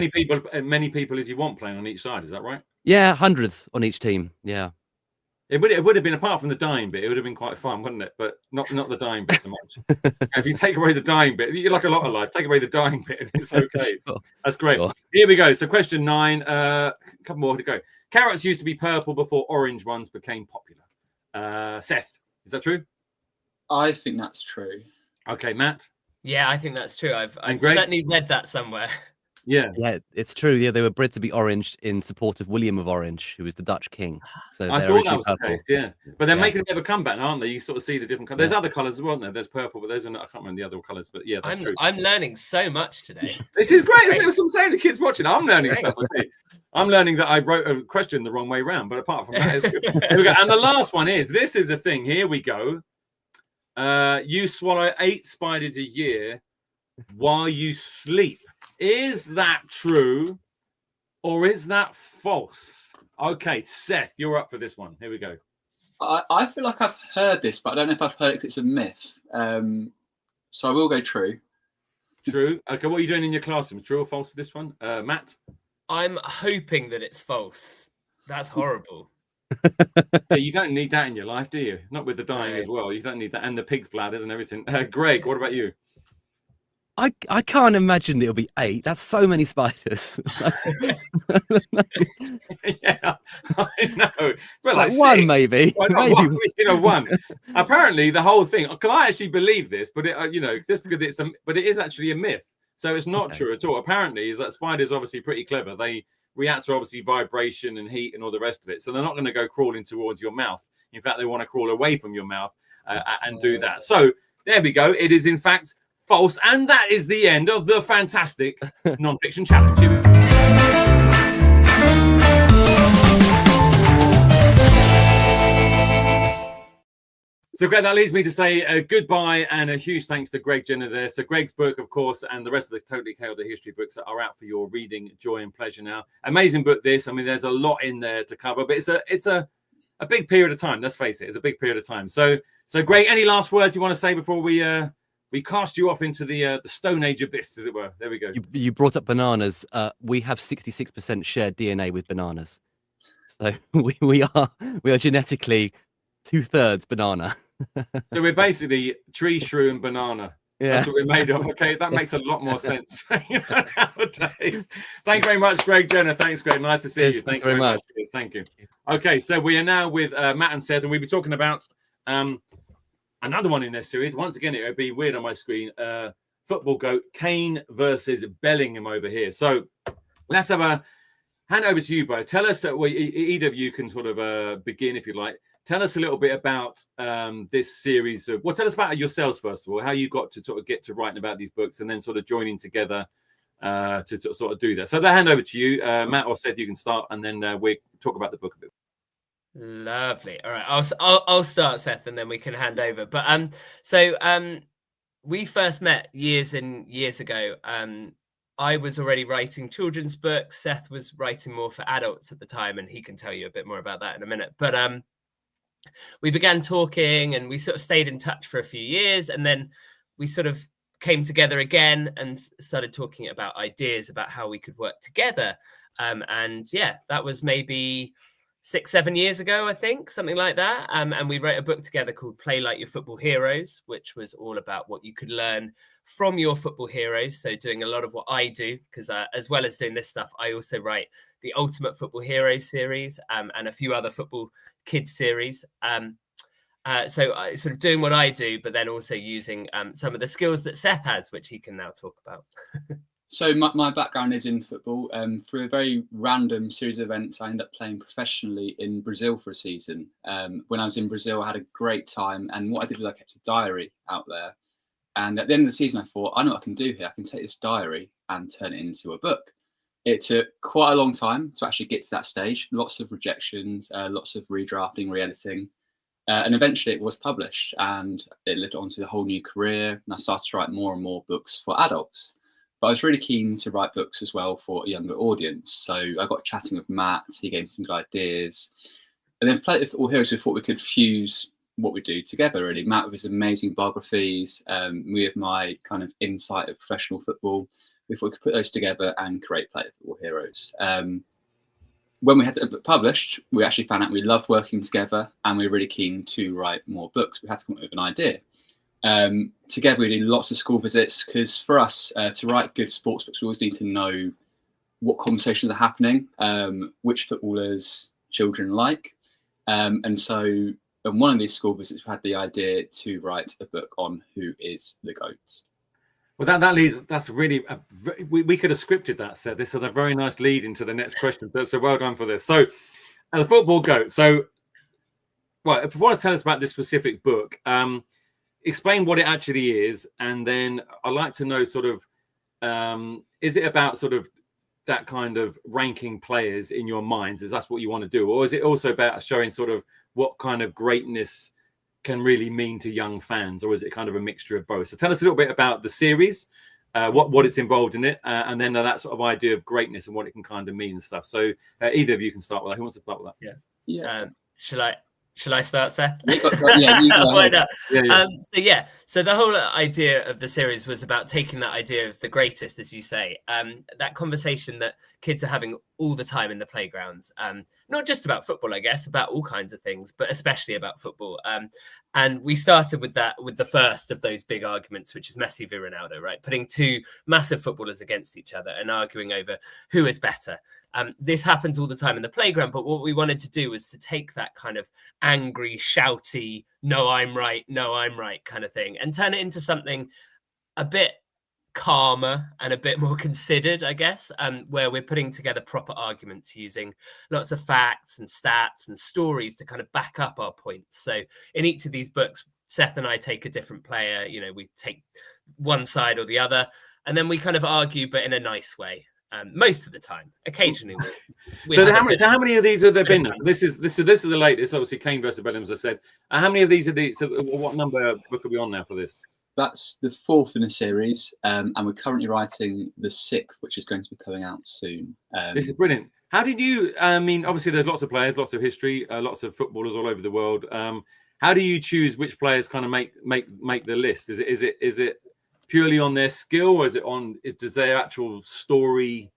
as many people as you want playing on each side. Is that right? Yeah, hundreds on each team. Yeah. It would have been, apart from the dying bit, it would have been quite fun, wouldn't it? But not the dying bit so much. If you take away the dying bit, you're like a lot of life. Take away the dying bit, and it's okay. Sure. That's great. Sure. Here we go. So question 9. A couple more to go. Carrots used to be purple before orange ones became popular. Seth, is that true? I think that's true. Okay, Matt. Yeah, I think that's true. I've Greg? certainly read that somewhere. Yeah. Yeah, it's true. Yeah, they were bred to be orange in support of William of Orange, who was the Dutch king. So I they're thought that originally was the purple. case, yeah. But they're Yeah. making a bit of a comeback now, aren't they? You sort of see the different colours. There's Yeah. other colours as well, isn't there? There's purple, but those are not, I can't remember the other colours, but yeah, that's true. I'm learning so much today. This is great. Isn't it? That's what I'm saying. The kids watching, I'm learning stuff. Okay. I'm learning that I wrote a question the wrong way around, but apart from that, it's good. Here we go. And the last one is, this is a thing. Here we go. You swallow 8 spiders a year while you sleep. Is that true or is that false? Okay, Seth, you're up for this one. Here we go. I feel like I've heard this, but I don't know if I've heard it because it's a myth. So I will go true. True. Okay, what are you doing in your classroom? True or false to this one? Matt? I'm hoping that it's false. That's horrible. Yeah, you don't need that in your life, do you? Not with the dying No. as well. You don't need that. And the pig's bladders and everything. Greg, what about you? I can't imagine it'll be 8. That's so many spiders. Yeah, I know. Well, Like like 1 6. maybe. Well, not Maybe. one, 1. Apparently, the whole thing. Because I actually believe this, but it, just because but it is actually a myth. So it's not Okay. true at all. Apparently, is that spiders obviously pretty clever. They react to obviously vibration and heat and all the rest of it. So they're not going to go crawling towards your mouth. In fact, they want to crawl away from your mouth and do that. So there we go. It is in fact false, and that is the end of the fantastic non-fiction challenge. So, Greg, that leads me to say a goodbye and a huge thanks to Greg Jenner there. So, Greg's book, of course, and the rest of the Totally Chaotic History books are out for your reading joy and pleasure now. Amazing book, this. I mean, there's a lot in there to cover, but it's a big period of time. Let's face it, it's a big period of time. So Greg, any last words you want to say before we cast you off into the Stone Age abyss, as it were? There we go. You brought up bananas. We have 66% shared DNA with bananas. So we are genetically 2/3 banana. So we're basically tree, shrew, and banana. Yeah. That's what we're made of. Okay, that makes a lot more sense nowadays. Thank you very much, Greg Jenner. Thanks, Greg. Nice to see Yes, you. thanks Thank you very much. Yes, thank you. Okay, so we are now with Matt and Seth, and we'll be talking about another one in this series. Once again, it would be weird on my screen. Football goat, Kane versus Bellingham over here. So let's have a hand over to you, Bo. Tell us, either of you can sort of begin if you like. Tell us a little bit about this series. Tell us about yourselves, first of all, how you got to sort of get to writing about these books and then sort of joining together to sort of do that. So I'll hand over to you, Matt or Seth. You can start, and then we talk about the book a bit. Lovely. All right, I'll start, Seth, and then we can hand over. But we first met years and years ago. I was already writing children's books. Seth was writing more for adults at the time, and he can tell you a bit more about that in a minute. But we began talking, and we sort of stayed in touch for a few years, and then we sort of came together again and started talking about ideas about how we could work together. And yeah, that was maybe 6-7 years ago, I think, something like that. And we wrote a book together called Play Like Your Football Heroes, which was all about what you could learn from your football heroes. So doing a lot of what I do, because as well as doing this stuff, I also write the Ultimate Football Heroes series and a few other football kids series. So sort of doing what I do, but then also using some of the skills that Seth has, which he can now talk about. So my background is in football. Through a very random series of events, I ended up playing professionally in Brazil for a season. When I was in Brazil, I had a great time. And what I did was I kept a diary out there. And at the end of the season, I thought, I know what I can do here. I can take this diary and turn it into a book. It took quite a long time to actually get to that stage. Lots of rejections, lots of redrafting, re-editing. And eventually it was published, and it led on to a whole new career. And I started to write more and more books for adults. But I was really keen to write books as well for a younger audience. So I got chatting with Matt. He gave me some good ideas. And then Play Like Your Football Heroes, we thought we could fuse what we do together, really. Matt with his amazing biographies, me with my kind of insight of professional football. We thought we could put those together and create Play Like Your Football Heroes. When we had the book published, we actually found out we loved working together, and we were really keen to write more books. We had to come up with an idea. Together we did lots of school visits, because for us to write good sports books, we always need to know what conversations are happening, which footballers children like. And so on one of these school visits, we had the idea to write a book on who is the GOAT. Well, that's really, we could have scripted that, Seth. This is a very nice lead into the next question. So well done for this. So the football GOAT. So, well, if you want to tell us about this specific book, explain what it actually is. And then I'd like to know sort of, is it about sort of that kind of ranking players in your minds? Is that what you want to do? Or is it also about showing sort of what kind of greatness can really mean to young fans, or is it kind of a mixture of both? So tell us a little bit about the series, what it's involved in it, and then that sort of idea of greatness and what it can kind of mean and stuff. So either of you can start with that. Who wants to start with that? Yeah. Shall I start, Seth? Yeah, Why not? Yeah. So the whole idea of the series was about taking that idea of the greatest, as you say, that conversation that kids are having all the time in the playgrounds, not just about football, I guess, about all kinds of things, but especially about football. And we started with the first of those big arguments, which is Messi v Ronaldo, right? Putting two massive footballers against each other and arguing over who is better. This happens all the time in the playground, but what we wanted to do was to take that kind of angry, shouty, no, I'm right kind of thing and turn it into something a bit calmer and a bit more considered, I guess, where we're putting together proper arguments using lots of facts and stats and stories to kind of back up our points. So in each of these books, Seth and I take a different player, we take one side or the other, and then we kind of argue, but in a nice way. Most of the time, occasionally. So how many of these have there been? This is the latest. Obviously, Kane versus Bellingham, as I said. How many of these are these? So what number book are we on now for this? That's the 4th in the series, and we're currently writing the 6th, which is going to be coming out soon. This is brilliant. How did you? Obviously, there's lots of players, lots of history, lots of footballers all over the world. How do you choose which players kind of make the list? Is it purely on their skill, or does their actual story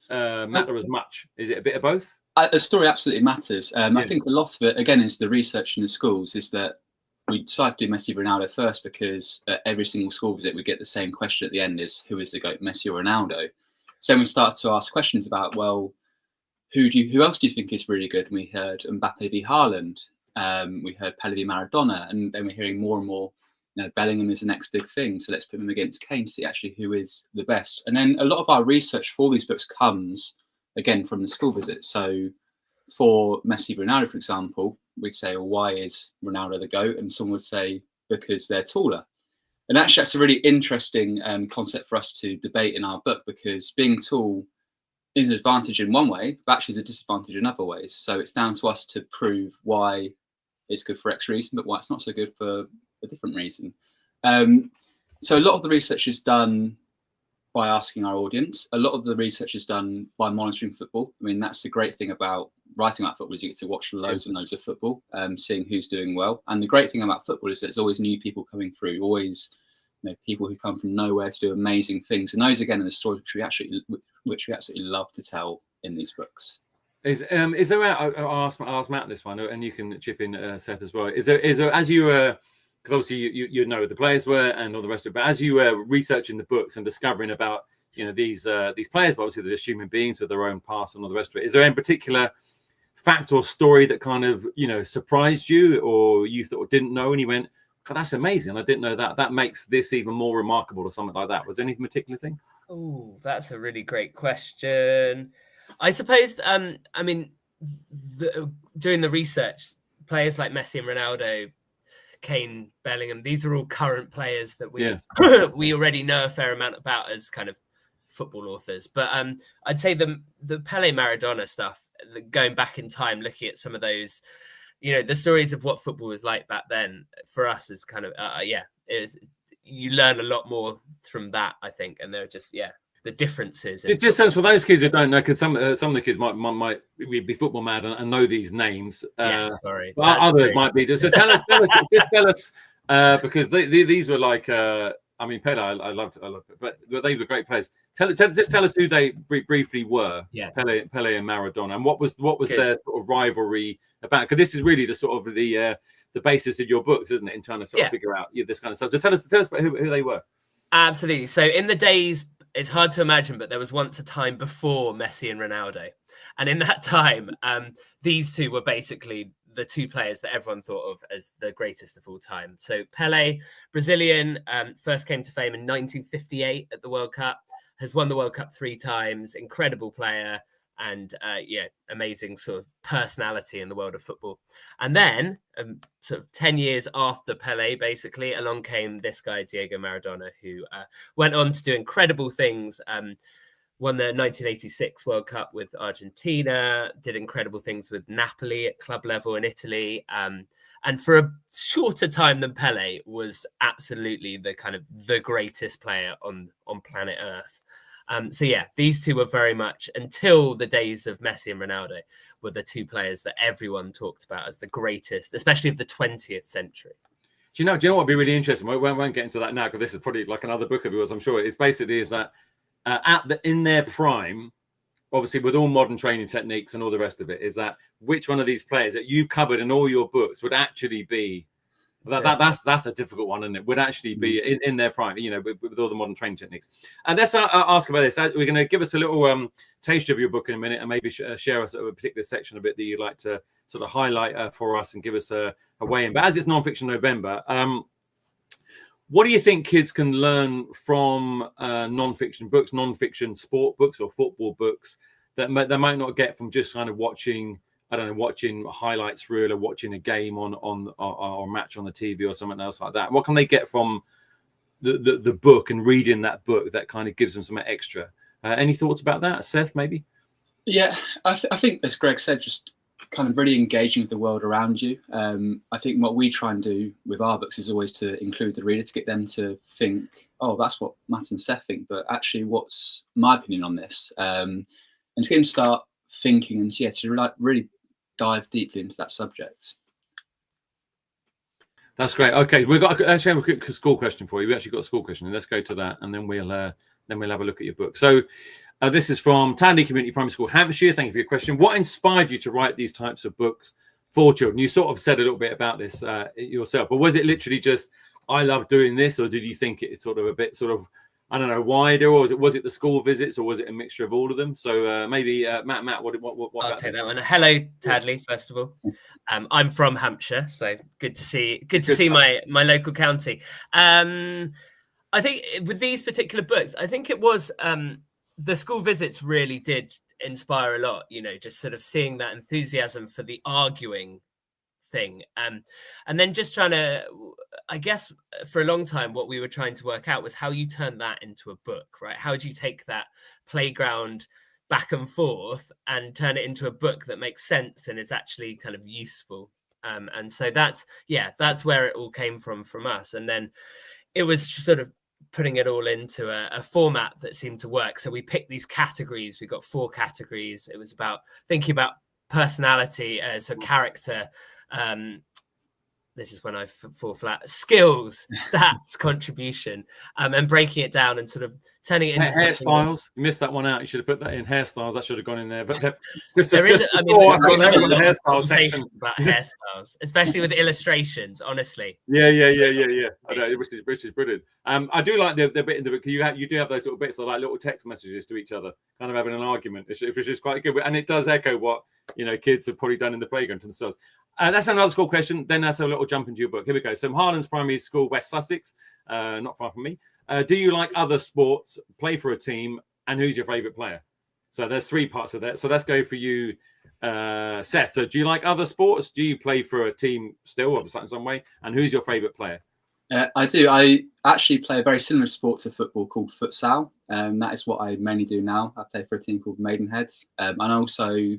matter as much? Is it a bit of both? A story absolutely matters. I think a lot of it, again, is the research in the schools, is that we decided to do Messi Ronaldo first because at every single school visit we get the same question at the end: is who is the GOAT, Messi or Ronaldo? So we started to ask questions about, well, who else do you think is really good? And we heard Mbappe v Haaland, we heard Pele v Maradona, and then we're hearing more and more, Bellingham is the next big thing, so let's put him against Kane to see actually who is the best. And then a lot of our research for these books comes, again, from the school visits. So for Messi Ronaldo, for example, we'd say, well, why is Ronaldo the GOAT? And someone would say, because they're taller. And actually, that's a really interesting concept for us to debate in our book, because being tall is an advantage in one way, but actually is a disadvantage in other ways. So it's down to us to prove why it's good for X reason, but why it's not so good for a different reason. So a lot of the research is done by asking our audience. A lot of the research is done by monitoring football. I mean, that's the great thing about writing about football, is you get to watch loads and loads of football, seeing who's doing well. And the great thing about football is that there's always new people coming through, always people who come from nowhere to do amazing things. And those, again, are the stories which we absolutely love to tell in these books. Is there? I'll ask Matt this one, and you can chip in, Seth, as well. Is there as you because obviously you know who the players were and all the rest of it, but as you were researching the books and discovering about these players, but obviously they're just human beings with their own past and all the rest of it. Is there any particular fact or story that kind of surprised you, or you thought didn't know, and you went, God, that's amazing, I didn't know that. That makes this even more remarkable, or something like that? Was there any particular thing? Oh, that's a really great question. I suppose, I mean, doing the research, players like Messi and Ronaldo, Kane, Bellingham, these are all current players that we we already know a fair amount about as kind of football authors. But I'd say the Pele Maradona stuff, going back in time, looking at some of those, the stories of what football was like back then, for us is kind of, you learn a lot more from that, I think. And they're just, the differences. It just sounds, for those kids that don't know, because some of the kids might be football mad and know these names. Sorry, but others might be. So tell us, because these were like, I mean, Pele, I loved it, but they were great players. Just tell us who they briefly were. Yeah, Pele and Maradona, and what was their sort of rivalry about? Because this is really the sort of the basis of your books, isn't it? In trying to sort of figure out this kind of stuff. So tell us about who they were. Absolutely. So in the days, it's hard to imagine, but there was once a time before Messi and Ronaldo. And in that time, these two were basically the two players that everyone thought of as the greatest of all time. So Pele, Brazilian, first came to fame in 1958 at the World Cup, has won the World Cup 3 times, incredible player, and amazing sort of personality in the world of football. And then sort of 10 years after Pele, basically, along came this guy, Diego Maradona, who went on to do incredible things, won the 1986 World Cup with Argentina, did incredible things with Napoli at club level in Italy. And for a shorter time than Pele, was absolutely the greatest player on planet Earth. These two were very much, until the days of Messi and Ronaldo, were the two players that everyone talked about as the greatest, especially of the 20th century. Do you know what would be really interesting? We won't get into that now, because this is probably like another book of yours, I'm sure. It's basically is that in their prime, obviously with all modern training techniques and all the rest of it, is that which one of these players that you've covered in all your books would actually be that's a difficult one, isn't it? Would actually be in their prime, with all the modern training techniques. And let's ask about this. We're going to give us a little taste of your book in a minute, and maybe share us a particular section of it that you'd like to sort of highlight for us and give us a way in. But as it's Non-Fiction November, what do you think kids can learn from non-fiction books, non-fiction sport books or football books that they might not get from just kind of watching a highlights reel or watching a game on or a match on the TV or something else like that? What can they get from the book and reading that book that kind of gives them some extra? Any thoughts about that, Seth, maybe? Yeah, I think, as Greg said, just kind of really engaging with the world around you. I think what we try and do with our books is always to include the reader, to get them to think, oh, that's what Matt and Seth think, but actually what's my opinion on this? And to get them to start thinking and to really dive deeply into that subject. That's great. Okay, we've got actually have a quick school question for you. We actually got a school question, and let's go to that, and then we'll have a look at your book. So this is from Tandy Community Primary School, Hampshire. Thank you for your question. What inspired you to write these types of books for children? You sort of said a little bit about this yourself, but was it literally just, I love doing this, or did you think it's sort of a bit sort of, I don't know, wider, or was it the school visits, or was it a mixture of all of them? So maybe Matt, what I'll take that one. Hello, Tadley, first of all. I'm from Hampshire, so good to see my local county. I think with these particular books, I think it was the school visits really did inspire a lot, just sort of seeing that enthusiasm for the arguing thing. And then just trying to, I guess for a long time, what we were trying to work out was how you turn that into a book, right? How do you take that playground back and forth and turn it into a book that makes sense and is actually kind of useful? And so that's where it all came from us. And then it was sort of putting it all into a format that seemed to work. So we picked these categories. We got 4 categories. It was about thinking about personality as a character. This is when I fall flat. Skills, stats, contribution, and breaking it down and sort of turning it into hairstyles. You missed that one out. You should have put that in hairstyles. That should have gone in there. But hairstyle section about hairstyles, especially with illustrations. Honestly. Yeah. I know, which is brilliant. I do like the bit in the book. You do have those little bits of like little text messages to each other, kind of having an argument, which is quite good. And it does echo what kids have probably done in the playground themselves. That's another school question. Then that's a little jump into your book. Here we go. So Harlands Primary School, West Sussex, not far from me. Do you like other sports, play for a team, and who's your favourite player? So there's 3 parts of that. So let's go for you, Seth. So do you like other sports? Do you play for a team still, or in some way? And who's your favourite player? I do. I actually play a very similar sport to football called futsal. That is what I mainly do now. I play for a team called Maidenheads. And also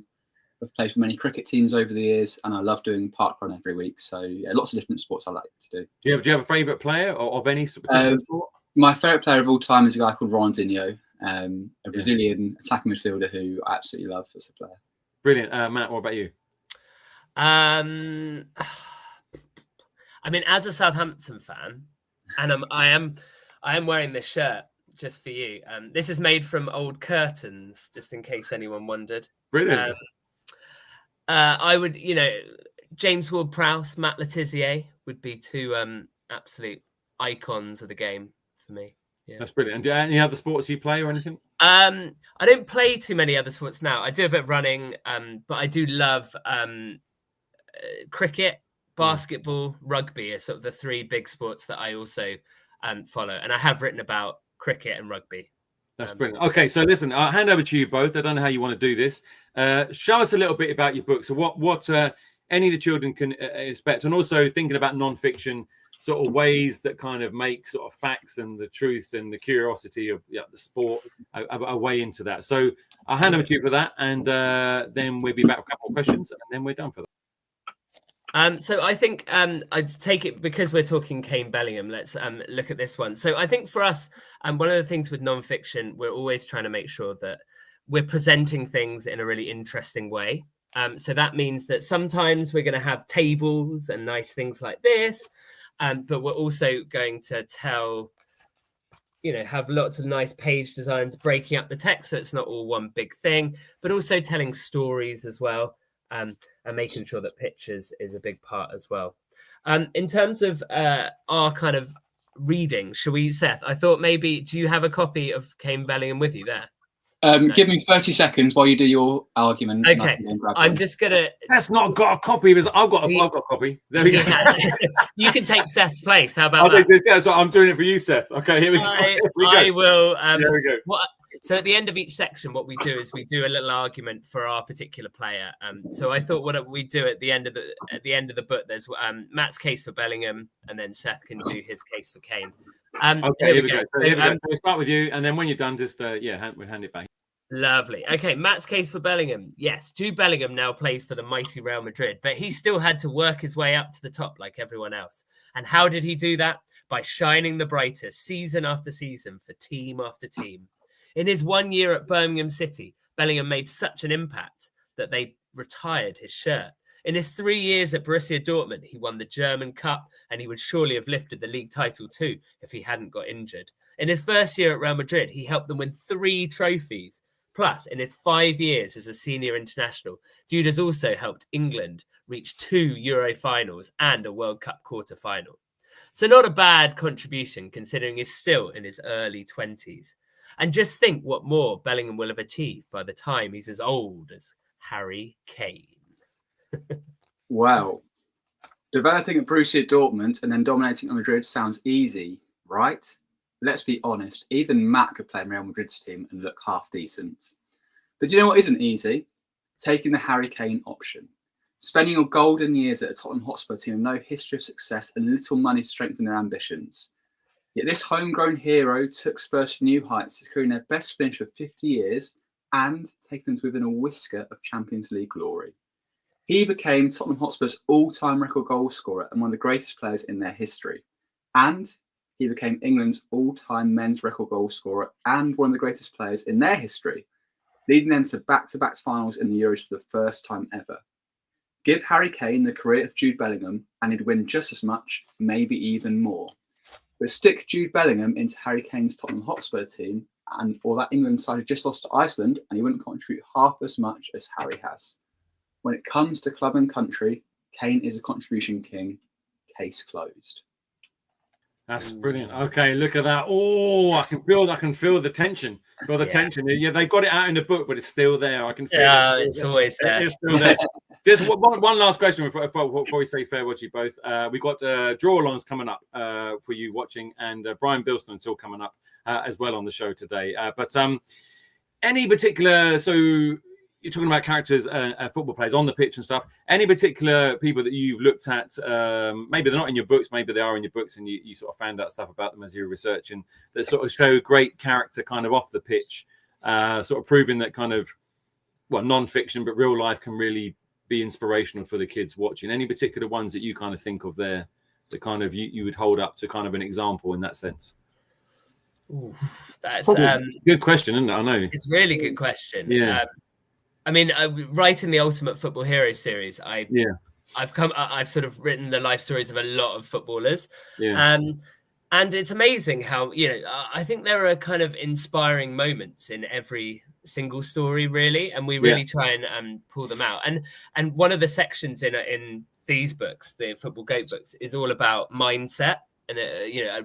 I've played for many cricket teams over the years, and I love doing parkrun every week. So yeah, lots of different sports I like to do. Do you have a favourite player of any particular sport? My favourite player of all time is a guy called Ronaldinho, a Brazilian attacking midfielder who I absolutely love as a player. Brilliant. Matt, what about you? I mean, as a Southampton fan, and I am wearing this shirt just for you. This is made from old curtains, just in case anyone wondered. Brilliant. I would, James Ward-Prowse, Matt Letizia would be 2 absolute icons of the game for me. Yeah. That's brilliant. And do you have any other sports you play or anything? I don't play too many other sports now. I do a bit of running, but I do love cricket, basketball, rugby are sort of the 3 big sports that I also follow. And I have written about cricket and rugby. That's brilliant. Okay, so listen, I'll hand over to you both. I don't know how you want to do this. Show us a little bit about your book. So what any of the children can expect, and also thinking about non-fiction sort of ways that kind of make sort of facts and the truth and the curiosity of the sport a way into that. So I'll hand over to you for that, and then we'll be back with a couple of questions, and then we're done for that. So I think I'd take it because we're talking Kane Bellingham. Let's look at this one. So I think for us, one of the things with non-fiction, we're always trying to make sure that we're presenting things in a really interesting way. So that means that sometimes we're going to have tables and nice things like this, but we're also going to have lots of nice page designs, breaking up the text so it's not all one big thing, but also telling stories as well. And making sure that pictures is a big part as well. In terms of our kind of reading, shall we, Seth? I thought maybe, do you have a copy of Kane Bellingham with you there? No. Give me 30 seconds while you do your argument. Okay, I'm just gonna. That's not got a copy of his. I've got a copy. There we go. You can take Seth's place. How about that? So I'm doing it for you, Seth. Okay, here we go. I will. There we go. So at the end of each section, what we do is we do a little argument for our particular player. So I thought what we do at the end of the book, there's Matt's case for Bellingham, and then Seth can do his case for Kane. Okay, here we go. So we'll start with you, and then when you're done, just we'll hand it back. Lovely. Okay, Matt's case for Bellingham. Yes, Jude Bellingham now plays for the mighty Real Madrid, but he still had to work his way up to the top like everyone else. And how did he do that? By shining the brightest season after season for team after team. In his 1 year at Birmingham City, Bellingham made such an impact that they retired his shirt. In his 3 years at Borussia Dortmund, he won the German Cup, and he would surely have lifted the league title too if he hadn't got injured. In his first year at Real Madrid, he helped them win 3 trophies. Plus, in his 5 years as a senior international, Jude has also helped England reach 2 Euro finals and a World Cup quarter-final. So not a bad contribution, considering he's still in his early 20s. And just think what more Bellingham will have achieved by the time he's as old as Harry Kane. Wow. Developing at Borussia Dortmund and then dominating at Madrid sounds easy, right? Let's be honest. Even Matt could play in Real Madrid's team and look half decent. But do you know what isn't easy? Taking the Harry Kane option. spending your golden years at a Tottenham Hotspur team with no history of success and little money to strengthen their ambitions. Yet this homegrown hero took Spurs to new heights, securing their best finish for 50 years and taking them to within a whisker of Champions League glory. He became Tottenham Hotspur's all-time record goal scorer and one of the greatest players in their history. And he became England's all-time men's record goal scorer and one of the greatest players in their history, leading them to back-to-back finals in the Euros for the first time ever. Give Harry Kane the career of Jude Bellingham and he'd win just as much, maybe even more. But stick Jude Bellingham into Harry Kane's Tottenham Hotspur team or that England side had just lost to Iceland and he wouldn't contribute half as much as Harry has. When it comes to club and country, Kane is a contribution king. Case closed. That's brilliant. Okay, look at that. Oh, I can feel the tension. Feel the tension. Yeah, they got it out in the book, but it's still there. I can feel it. It's always there. It's still there. Just one last question before we say farewell to you both. We've got draw-alongs coming up for you watching, and Brian Bilston is still coming up as well on the show today. But any particular, so you're talking about characters, football players on the pitch and stuff. Any particular people that you've looked at, maybe they're not in your books, maybe they are in your books, and you sort of found out stuff about them as you were researching, that sort of show great character kind of off the pitch, sort of proving that kind of, well, non-fiction, but real life can really be inspirational for the kids watching. Any particular ones that you kind of think of there that kind of you would hold up to kind of an example in that sense? Ooh, that's good question, isn't it? I know. It's a really good question. Yeah. I mean, writing the Ultimate Football Hero series, I've sort of written the life stories of a lot of footballers. Yeah. And it's amazing how, I think there are kind of inspiring moments in every single story, really, and we really try and pull them out. And one of the sections in these books, the Football Goat books, is all about mindset and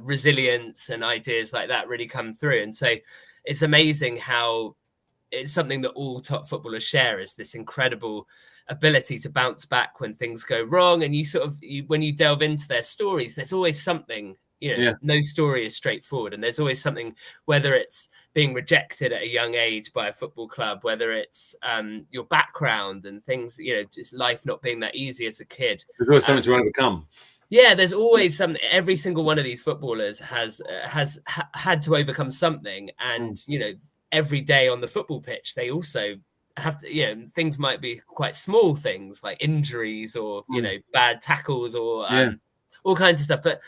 resilience and ideas like that really come through. And so it's amazing how it's something that all top footballers share, is this incredible ability to bounce back when things go wrong. And when you delve into their stories, there's always something. No story is straightforward, and there's always something, whether it's being rejected at a young age by a football club, whether it's your background and things, just life not being that easy as a kid. There's always something to overcome. Yeah, there's always something. Every single one of these footballers has had to overcome something, and every day on the football pitch, they also have to, things might be quite small things like injuries or bad tackles or all kinds of stuff, but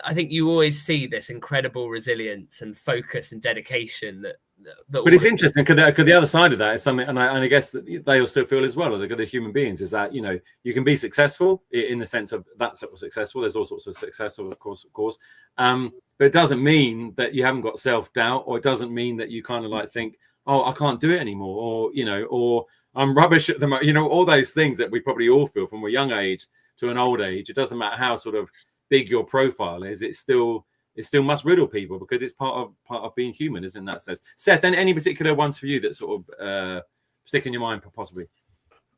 I think you always see this incredible resilience and focus and dedication that but it's interesting because the other side of that is something, and I guess that they all still feel as well, or they're human beings, is that you can be successful in the sense of that sort of successful. There's all sorts of successful, of course, but it doesn't mean that you haven't got self-doubt, or it doesn't mean that you kind of like think, oh, I can't do it anymore, or I'm rubbish at the moment. All those things that we probably all feel from a young age to an old age. It doesn't matter how sort of big your profile is, it still must riddle people, because it's part of being human, isn't that sense? Seth, any particular ones for you that sort of stick in your mind, possibly?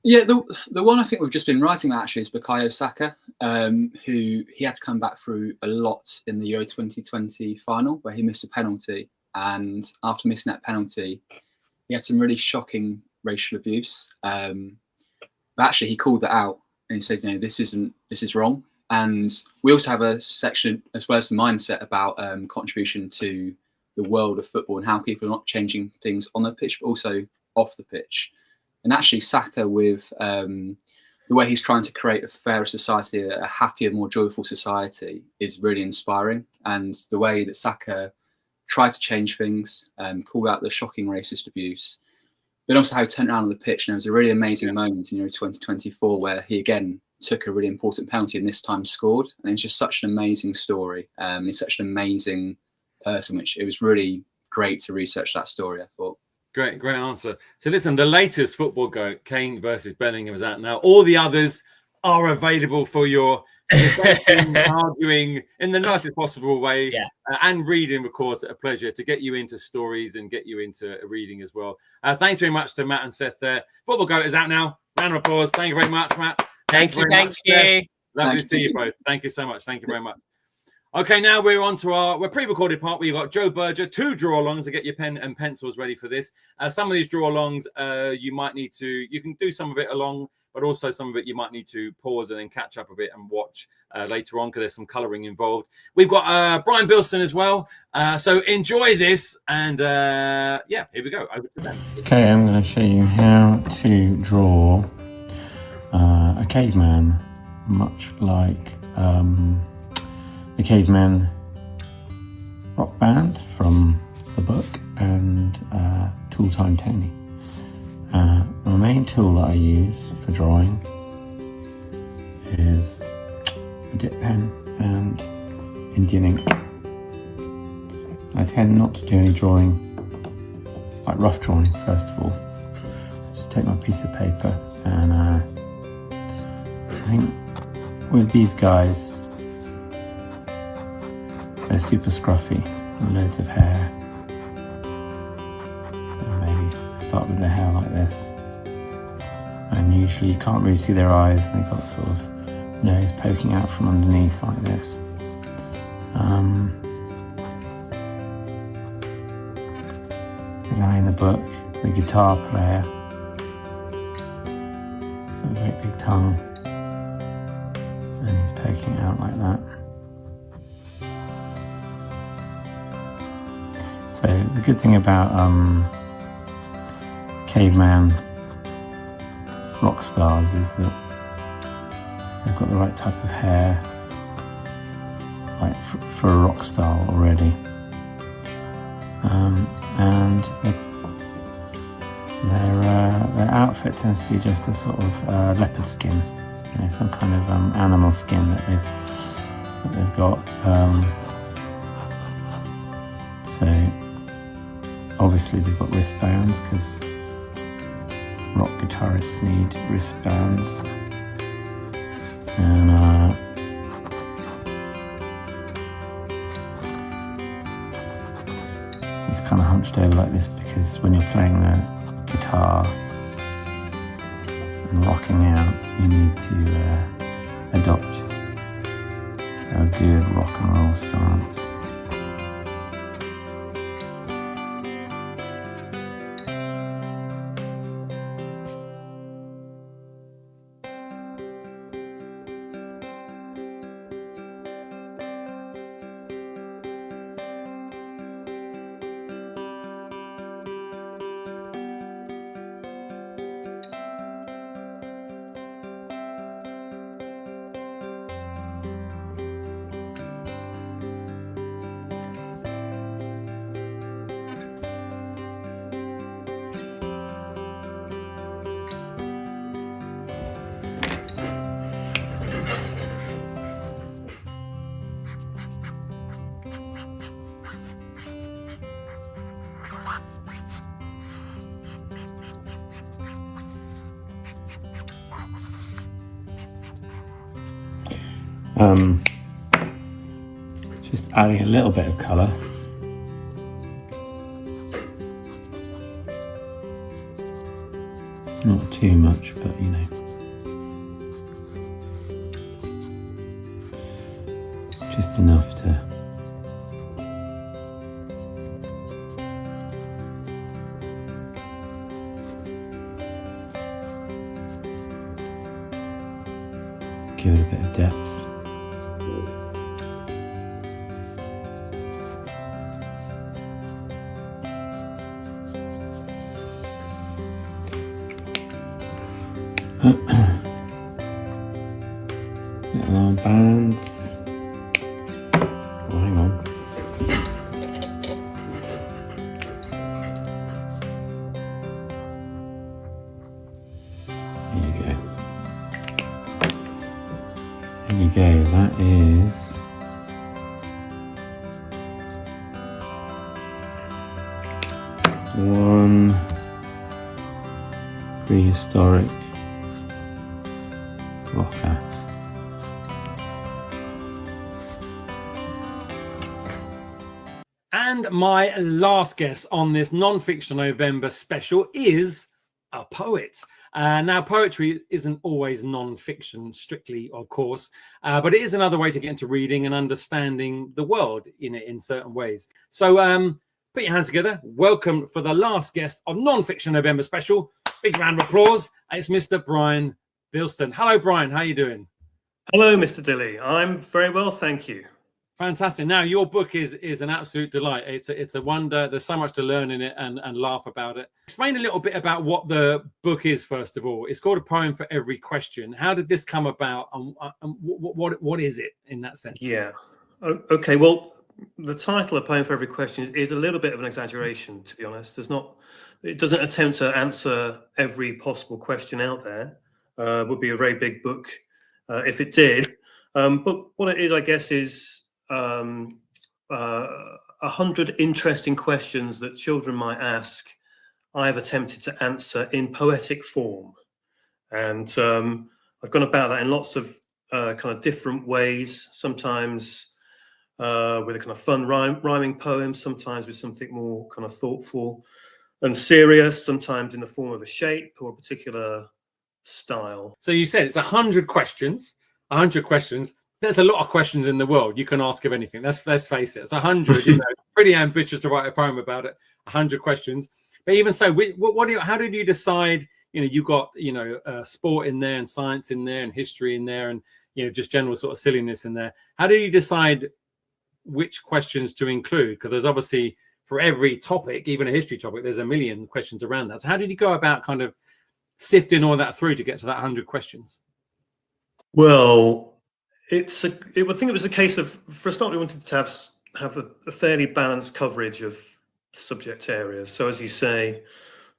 Yeah, the one I think we've just been writing about actually is Bukayo Saka, who he had to come back through a lot in the Euro 2020 final, where he missed a penalty, and after missing that penalty, he had some really shocking racial abuse. But actually, he called that out and he said, this is wrong. And we also have a section, as well as the mindset, about contribution to the world of football and how people are not changing things on the pitch, but also off the pitch. And actually, Saka, with the way he's trying to create a fairer society, a happier, more joyful society, is really inspiring. And the way that Saka tried to change things, called out the shocking racist abuse, but also how he turned around on the pitch. And there was a really amazing moment in Euro 2024 where he again took a really important penalty and this time scored. And it's just such an amazing story. He's such an amazing person, which it was really great to research that story, I thought. Great answer. So listen, the latest Football Goat, Kane versus Bellingham, is out now. All the others are available for your arguing in the nicest possible way, and reading, of course, a pleasure to get you into stories and get you into reading as well. Thanks very much to Matt and Seth there. Football Goat is out now. Round of applause. Thank you very much, Matt. Thank you. Lovely to see you both. Thank you so much. Thank you very much. Okay, now we're on to our pre-recorded part. We've got Joe Berger, 2 draw-alongs to get your pen and pencils ready for this. Some of these draw-alongs, you can do some of it along but also some of it you might need to pause and then catch up a bit and watch later on, because there's some colouring involved. We've got Brian Bilston as well, so enjoy this, and yeah, here we go. Over to them. Okay, I'm going to show you how to draw a caveman, much like the Caveman rock band from the book and Tool Time Tony. My main tool that I use for drawing is a dip pen and Indian ink. I tend not to do any drawing, like rough drawing first of all. Just take my piece of paper and I think with these guys, they're super scruffy and loads of hair. And maybe start with their hair like this. And usually you can't really see their eyes, and they've got sort of nose poking out from underneath like this. The guy in the book, the guitar player, he's got a very big tongue, and he's poking out like that. So the good thing about caveman rock stars is that they've got the right type of hair, like for a rock star already, and their outfit tends to be just a sort of leopard skin, you know, some kind of animal skin that they've got. So obviously they've got wristbands, because rock guitarists need wristbands, and he's kind of hunched over like this because when you're playing the guitar and rocking out, you need to adopt a good rock and roll stance. Just adding a little bit of colour. Not too much, but you know, just enough to give it a bit of depth. Little arm bands. Oh, hang on. There you go. There you go. That is one prehistoric rocker. And my last guest on this non-fiction November special is a poet. Now, poetry isn't always non-fiction, strictly, of course, but it is another way to get into reading and understanding the world in certain ways. So put your hands together. Welcome for the last guest of non-fiction November special. Big round of applause. It's Mr. Brian Bilston. Hello, Brian. How you doing? Hello, Mr. Dilly. I'm very well, thank you. Fantastic. Now, your book is an absolute delight. It's a wonder. There's so much to learn in it and laugh about it. Explain a little bit about what the book is, first of all. It's called A Poem for Every Question. How did this come about, and what is it in that sense? Yeah. Okay. Well, the title, A Poem for Every Question, is a little bit of an exaggeration, to be honest. It doesn't attempt to answer every possible question out there. It would be a very big book if it did. But what it is, I guess, is 100 interesting questions that children might ask. I've attempted to answer in poetic form, and I've gone about that in lots of kind of different ways. Sometimes with a kind of fun rhyming poem, sometimes with something more kind of thoughtful and serious, sometimes in the form of a shape or a particular style. So you said it's 100 questions. 100 questions. There's a lot of questions in the world. You can ask of anything. Let's face it. It's 100. Pretty ambitious to write a poem about it. 100 questions. But even so, how did you decide? You got sport in there, and science in there, and history in there, and just general sort of silliness in there. How did you decide which questions to include? Because there's obviously, for every topic, even a history topic, there's a million questions around that. So how did you go about kind of sifting all that through to get to that 100 questions? Well, I think it was a case of, for a start, we wanted to have a fairly balanced coverage of subject areas. So, as you say,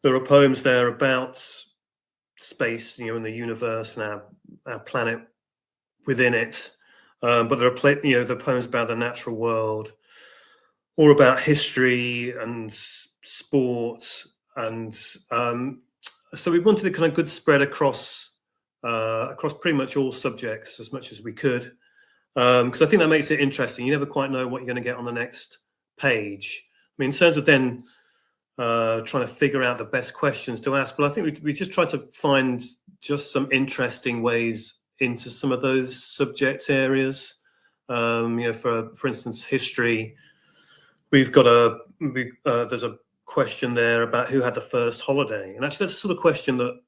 there are poems there about space, and the universe and our planet within it. But there are the poems about the natural world, or about history and sports, and so we wanted a kind of good spread across pretty much all subjects as much as we could, because I think that makes it interesting. You never quite know what you're going to get on the next page. I mean, in terms of then trying to figure out the best questions to ask, but I think we just tried to find just some interesting ways into some of those subject areas. For instance, history. We've got there's a question there about who had the first holiday, and actually that's the sort of question that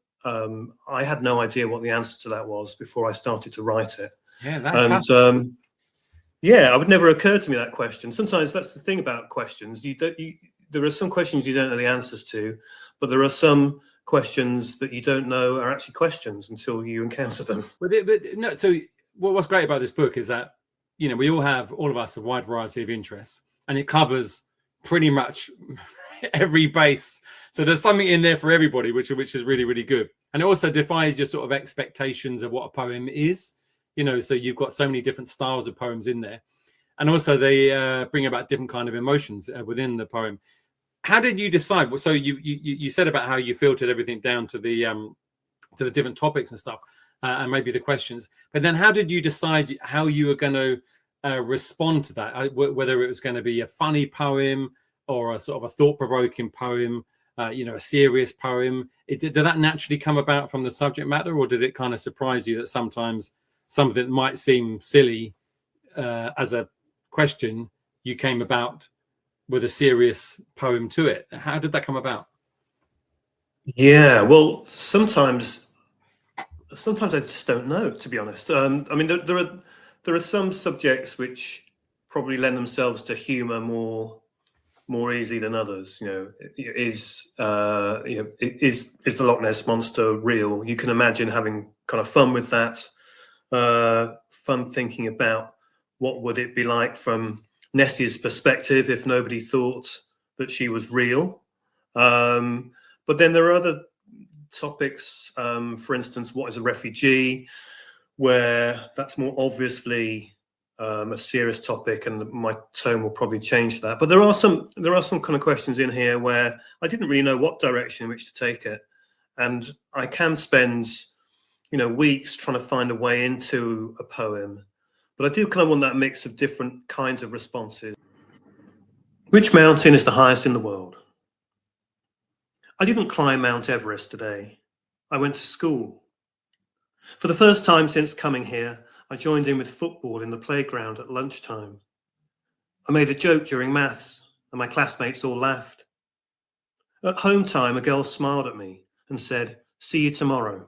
I had no idea what the answer to that was before I started to write it. Yeah, that's yeah, it would never occur to me, that question. Sometimes that's the thing about questions. There are some questions you don't know the answers to, but there are some questions that you don't know are actually questions until you encounter them. But no. So what's great about this book is that we all of us, a wide variety of interests, and it covers pretty much every base. So there's something in there for everybody, which is really, really good. And it also defies your sort of expectations of what a poem is. So you've got so many different styles of poems in there, and also they bring about different kind of emotions within the poem. How did you decide? So you said about how you filtered everything down to the different topics and stuff, and maybe the questions. But then, how did you decide how you were going to respond to that? Whether it was going to be a funny poem or a sort of a thought-provoking poem, a serious poem. Did that naturally come about from the subject matter, or did it kind of surprise you that sometimes something that might seem silly as a question, you came about with a serious poem to it? How did that come about? Yeah, well, sometimes I just don't know, to be honest. I mean, there are some subjects which probably lend themselves to humour more easily than others. Is the Loch Ness Monster real? You can imagine having kind of fun with that, fun thinking about what would it be like from Nessie's perspective if nobody thought that she was real. But then there are other topics, for instance, what is a refugee, where that's more obviously a serious topic, and my tone will probably change to that. But there are some kind of questions in here where I didn't really know what direction in which to take it, and I can spend weeks trying to find a way into a poem, but I do kind of want that mix of different kinds of responses. Which mountain is the highest in the world? I didn't climb Mount Everest today. I went to school. For the first time since coming here, I joined in with football in the playground at lunchtime. I made a joke during maths, and my classmates all laughed. At home time, a girl smiled at me and said, "See you tomorrow."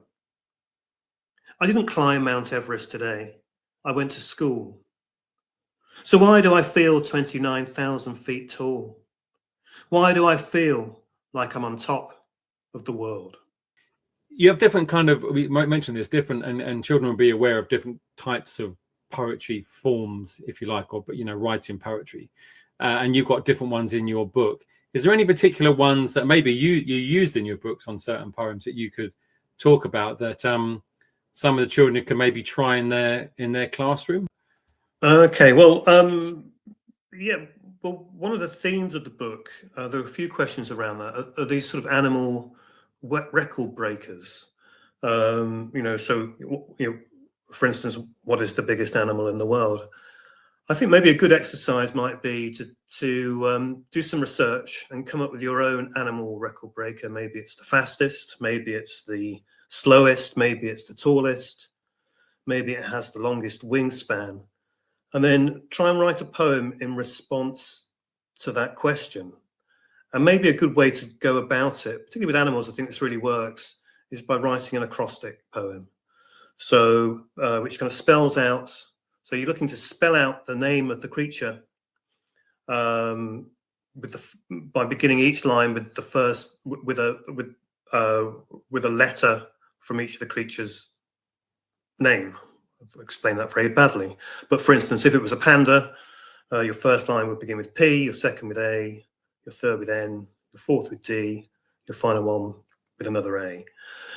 I didn't climb Mount Everest today. I went to school. So why do I feel 29,000 feet tall? Why do I feel like I'm on top of the world? You have different kind of, we might mention this, different, and children will be aware of different types of poetry forms, if you like, or, but, you know, writing poetry. And you've got different ones in your book. Is there any particular ones that maybe you used in your books on certain poems that you could talk about that some of the children can maybe try in their classroom? Okay, well, yeah, well, one of the themes of the book, there are a few questions around that. Are these sort of animal record breakers? You know, so, you know, for instance, what is the biggest animal in the world? I think maybe a good exercise might be to do some research and come up with your own animal record breaker. Maybe it's the fastest, maybe it's the slowest, maybe it's the tallest, maybe it has the longest wingspan. And then try and write a poem in response to that question. And maybe a good way to go about it, particularly with animals, I think this really works, is by writing an acrostic poem. So, which kind of spells out, so you're looking to spell out the name of the creature by beginning each line with the first, with a letter from each of the creature's name. I'll explain that very badly. But for instance, if it was a panda, your first line would begin with P, your second with A, your third with N, your fourth with D, your final one with another A.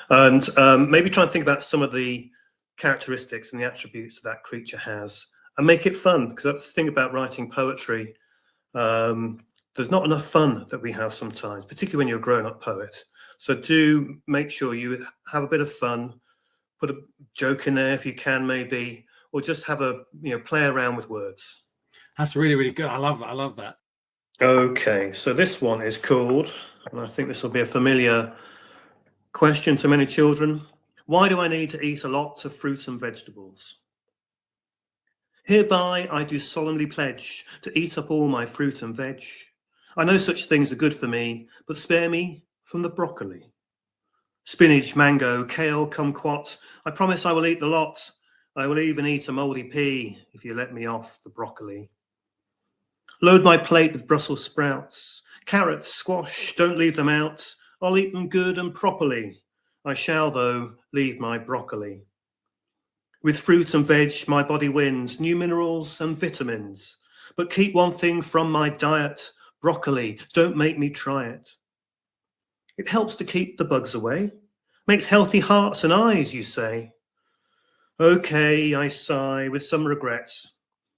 And maybe try and think about some of the characteristics and the attributes that creature has, and make it fun, because that's the thing about writing poetry. There's not enough fun that we have sometimes, particularly when you're a grown-up poet. So do make sure you have a bit of fun. Put a joke in there if you can, maybe, or just have a, you know, play around with words. That's really, really good. I love that. I love that. Okay, so this one is called, and I think this will be a familiar question to many children. Why do I need to eat a lot of fruits and vegetables? Hereby I do solemnly pledge to eat up all my fruit and veg. I know such things are good for me, but spare me from the broccoli. Spinach, mango, kale, kumquat, I promise I will eat the lot. I will even eat a mouldy pea if you let me off the broccoli. Load my plate with Brussels sprouts, carrots, squash, don't leave them out. I'll eat them good and properly. I shall, though, leave my broccoli. With fruit and veg, my body wins new minerals and vitamins. But keep one thing from my diet, broccoli, don't make me try it. It helps to keep the bugs away, makes healthy hearts and eyes, you say. Okay, I sigh with some regrets.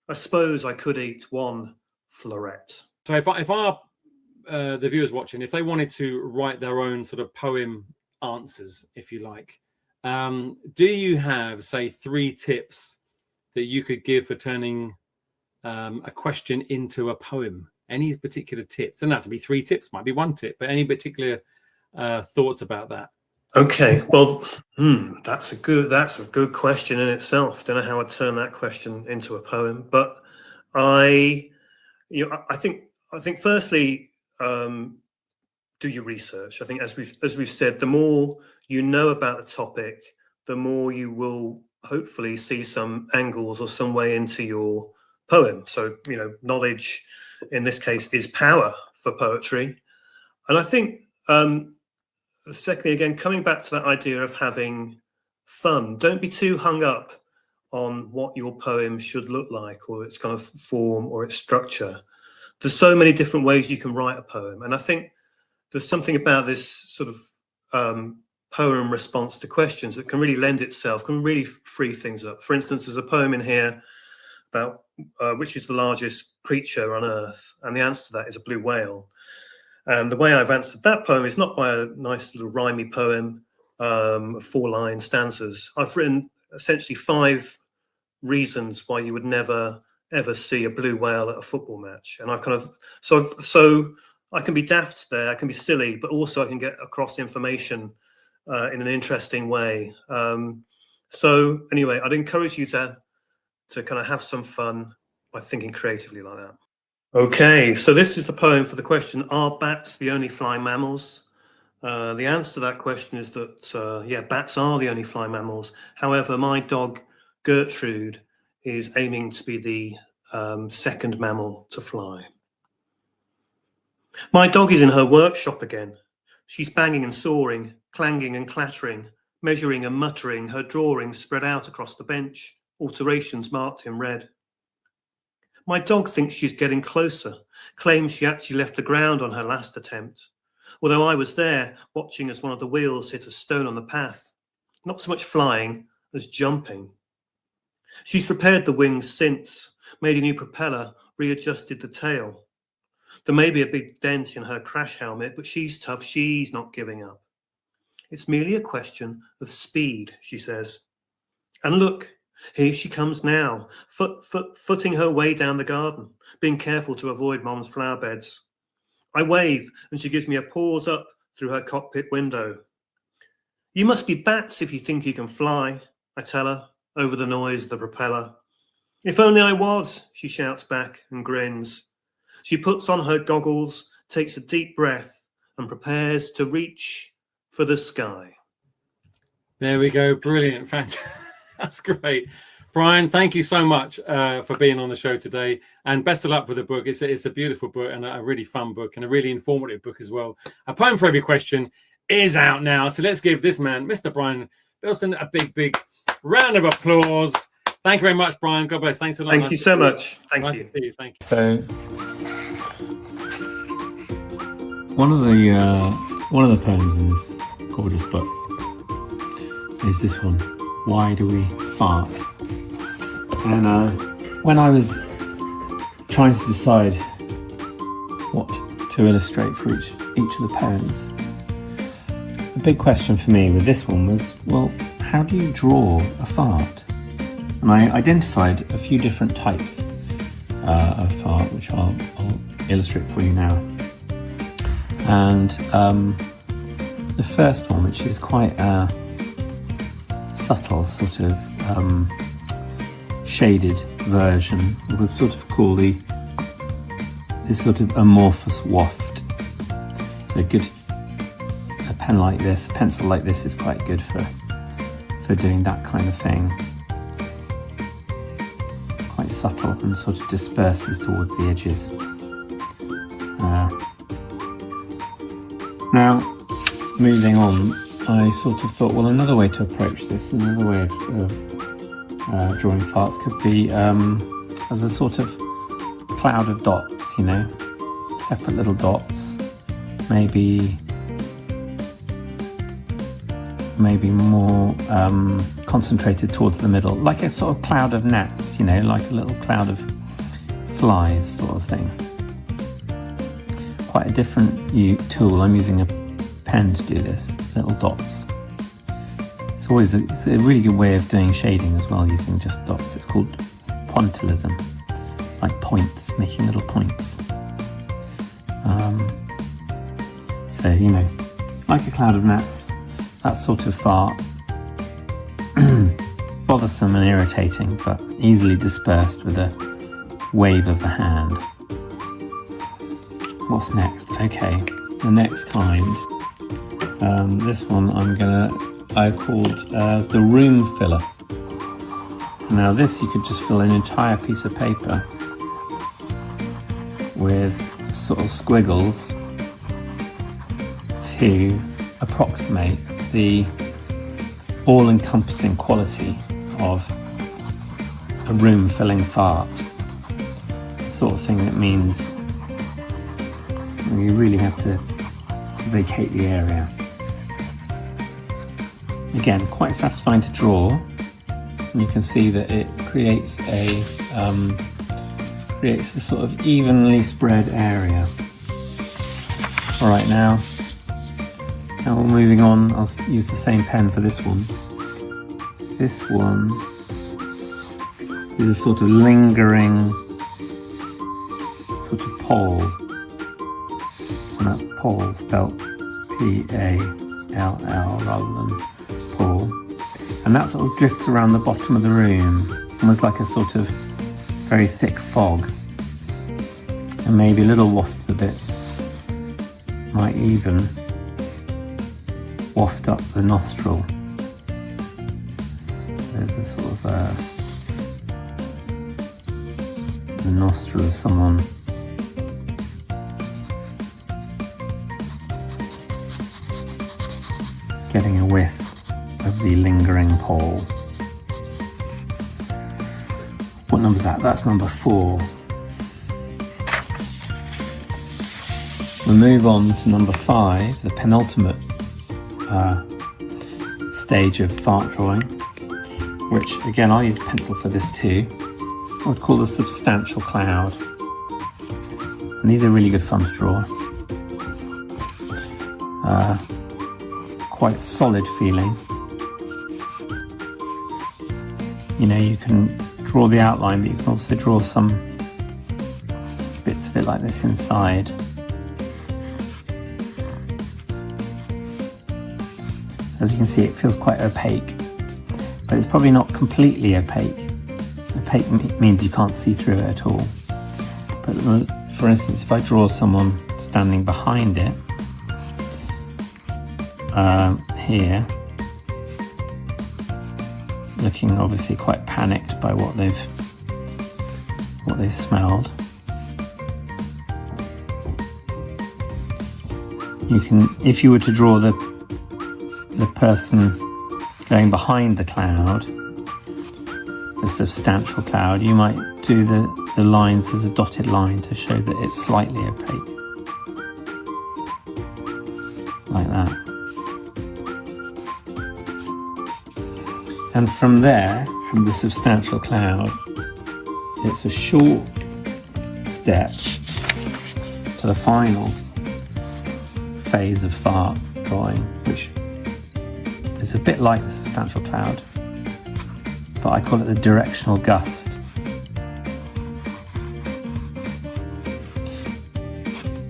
I suppose I could eat one floret. So if our the viewers watching, if they wanted to write their own sort of poem answers, if you like, do you have, say, 3 tips that you could give for turning a question into a poem? Any particular tips? Doesn't have to be 3 tips, might be 1 tip, but any particular thoughts about that? Okay, well, that's a good question in itself. Don't know how I'd turn that question into a poem, but I think firstly, do your research. I think as we've said, the more you know about the topic, the more you will hopefully see some angles or some way into your poem. So, you know, knowledge in this case is power for poetry. And I think secondly, again, coming back to that idea of having fun, don't be too hung up on what your poem should look like, or its kind of form or its structure. There's so many different ways you can write a poem. And I think there's something about this sort of poem response to questions that can really lend itself, can really free things up. For instance, there's a poem in here about which is the largest creature on Earth, and the answer to that is a blue whale. And the way I've answered that poem is not by a nice little rhymey poem, 4-line stanzas. I've written essentially 5 reasons why you would never ever see a blue whale at a football match. And I've kind of so I can be daft there, I can be silly, but also I can get across information in an interesting way. So anyway, I'd encourage you to kind of have some fun by thinking creatively like that. Okay, so this is the poem for the question, are bats the only flying mammals? The answer to that question is that, yeah, bats are the only flying mammals. However, my dog, Gertrude, is aiming to be the second mammal to fly. My dog is in her workshop again. She's banging and sawing, clanging and clattering, measuring and muttering, her drawings spread out across the bench, alterations marked in red. My dog thinks she's getting closer, claims she actually left the ground on her last attempt, although I was there watching as one of the wheels hit a stone on the path, not so much flying as jumping. She's repaired the wings since, made a new propeller, readjusted the tail. There may be a big dent in her crash helmet, but she's tough, she's not giving up. It's merely a question of speed, she says. And look, here she comes now, footing her way down the garden, being careful to avoid Mom's flower beds. I wave, and she gives me a pause up through her cockpit window. You must be bats if you think you can fly, I tell her, over the noise of the propeller. If only I was, she shouts back and grins. She puts on her goggles, takes a deep breath, and prepares to reach for the sky. There we go. Brilliant. Fantastic. That's great. Brian, thank you so much for being on the show today, and best of luck with the book. It's a beautiful book and a really fun book and a really informative book as well. A Poem for Every Question is out now. So let's give this man, Mr. Brian Bilston, a big round of applause. Thank you very much, Brian. God bless. Thanks a lot. Thank you so much. Thank nice you. To see you. Thank you. So one of the poems in this gorgeous book is this one. Why do we fart? And when I was trying to decide what to illustrate for each of the poems, the big question for me with this one was, well, how do you draw a fart? And I identified a few different types of fart, which I'll illustrate for you now. And the first one, which is quite a subtle sort of shaded version, we would sort of call this sort of amorphous waft. So a pen like this, a pencil like this is quite good for doing that kind of thing. Quite subtle and sort of disperses towards the edges. Now, moving on, I sort of thought, well, another way to approach this, another way of drawing farts could be as a sort of cloud of dots, you know, separate little dots, maybe more concentrated towards the middle, like a sort of cloud of gnats, you know, like a little cloud of flies sort of thing. Quite a different tool. I'm using a pen to do this, little dots. It's a really good way of doing shading as well, using just dots. It's called pointillism, like points, making little points. So, you know, like a cloud of gnats, that sort of fart, bothersome and irritating, but easily dispersed with a wave of the hand. What's next? Okay, the next kind. This one I've called the room filler. Now this you could just fill an entire piece of paper with sort of squiggles to approximate the all-encompassing quality of a room-filling fart. The sort of thing that means you really have to vacate the area. Again, quite satisfying to draw, and you can see that it creates a sort of evenly spread area. Alright, now we're moving on. I'll use the same pen for this one. This one is a sort of lingering sort of pall. And that's Paul, spelt P-A-L-L rather than Paul. And that sort of drifts around the bottom of the room, almost like a sort of very thick fog. And maybe little wafts of it might even waft up the nostril. There's a sort of the nostril of someone getting a whiff of the lingering pole. What number is that? That's number 4. We'll move on to number 5, the penultimate stage of fart drawing, which again I'll use a pencil for this too. I would call the substantial cloud. And these are really good fun to draw. Quite solid feeling. You know, you can draw the outline, but you can also draw some bits of it like this inside. As you can see, it feels quite opaque, but it's probably not completely opaque. Opaque means you can't see through it at all. But for instance, if I draw someone standing behind it, here, looking obviously quite panicked by what they've smelled. You can, if you were to draw the person going behind the cloud, the substantial cloud, you might do the lines as a dotted line to show that it's slightly opaque, like that. And from there, from the substantial cloud, it's a short step to the final phase of fart drawing, which is a bit like the substantial cloud, but I call it the directional gust.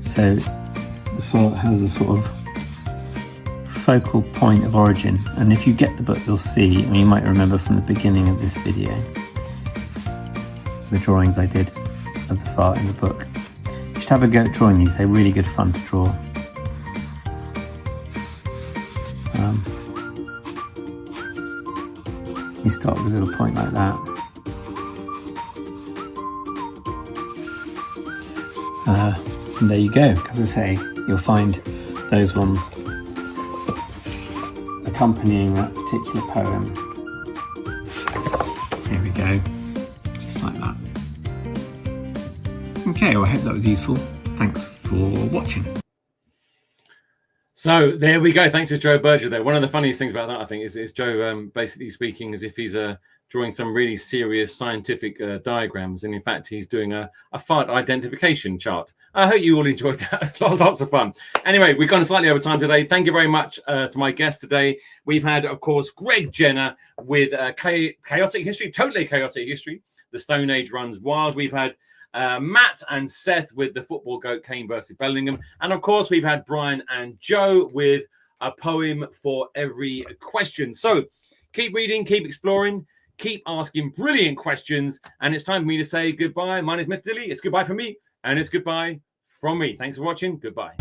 So the fart has a sort of focal point of origin, and if you get the book you'll see, and you might remember from the beginning of this video, the drawings I did of the fart in the book. You should have a go at drawing these, they're really good fun to draw. You start with a little point like that. And there you go. As I say, you'll find those ones accompanying that particular poem. Here we go, just like that. Okay, well I hope that was useful. Thanks for watching. So there we go. Thanks to Joe Berger there. One of the funniest things about that, I think, is Joe basically speaking as if he's drawing some really serious scientific diagrams, and in fact he's doing a fart identification chart. I hope you all enjoyed that. Lots of fun. Anyway, we've gone slightly over time today. Thank you very much to my guests today. We've had, of course, Greg Jenner with chaotic history, totally chaotic history. The Stone Age runs wild. We've had Matt and Seth with the football goat Kane versus Bellingham, and of course we've had Brian and Joe with a poem for every question. So keep reading, keep exploring, keep asking brilliant questions, and it's time for me to say goodbye. My name is Mr Dilly. It's goodbye from me, and it's goodbye from me. Thanks for watching. Goodbye.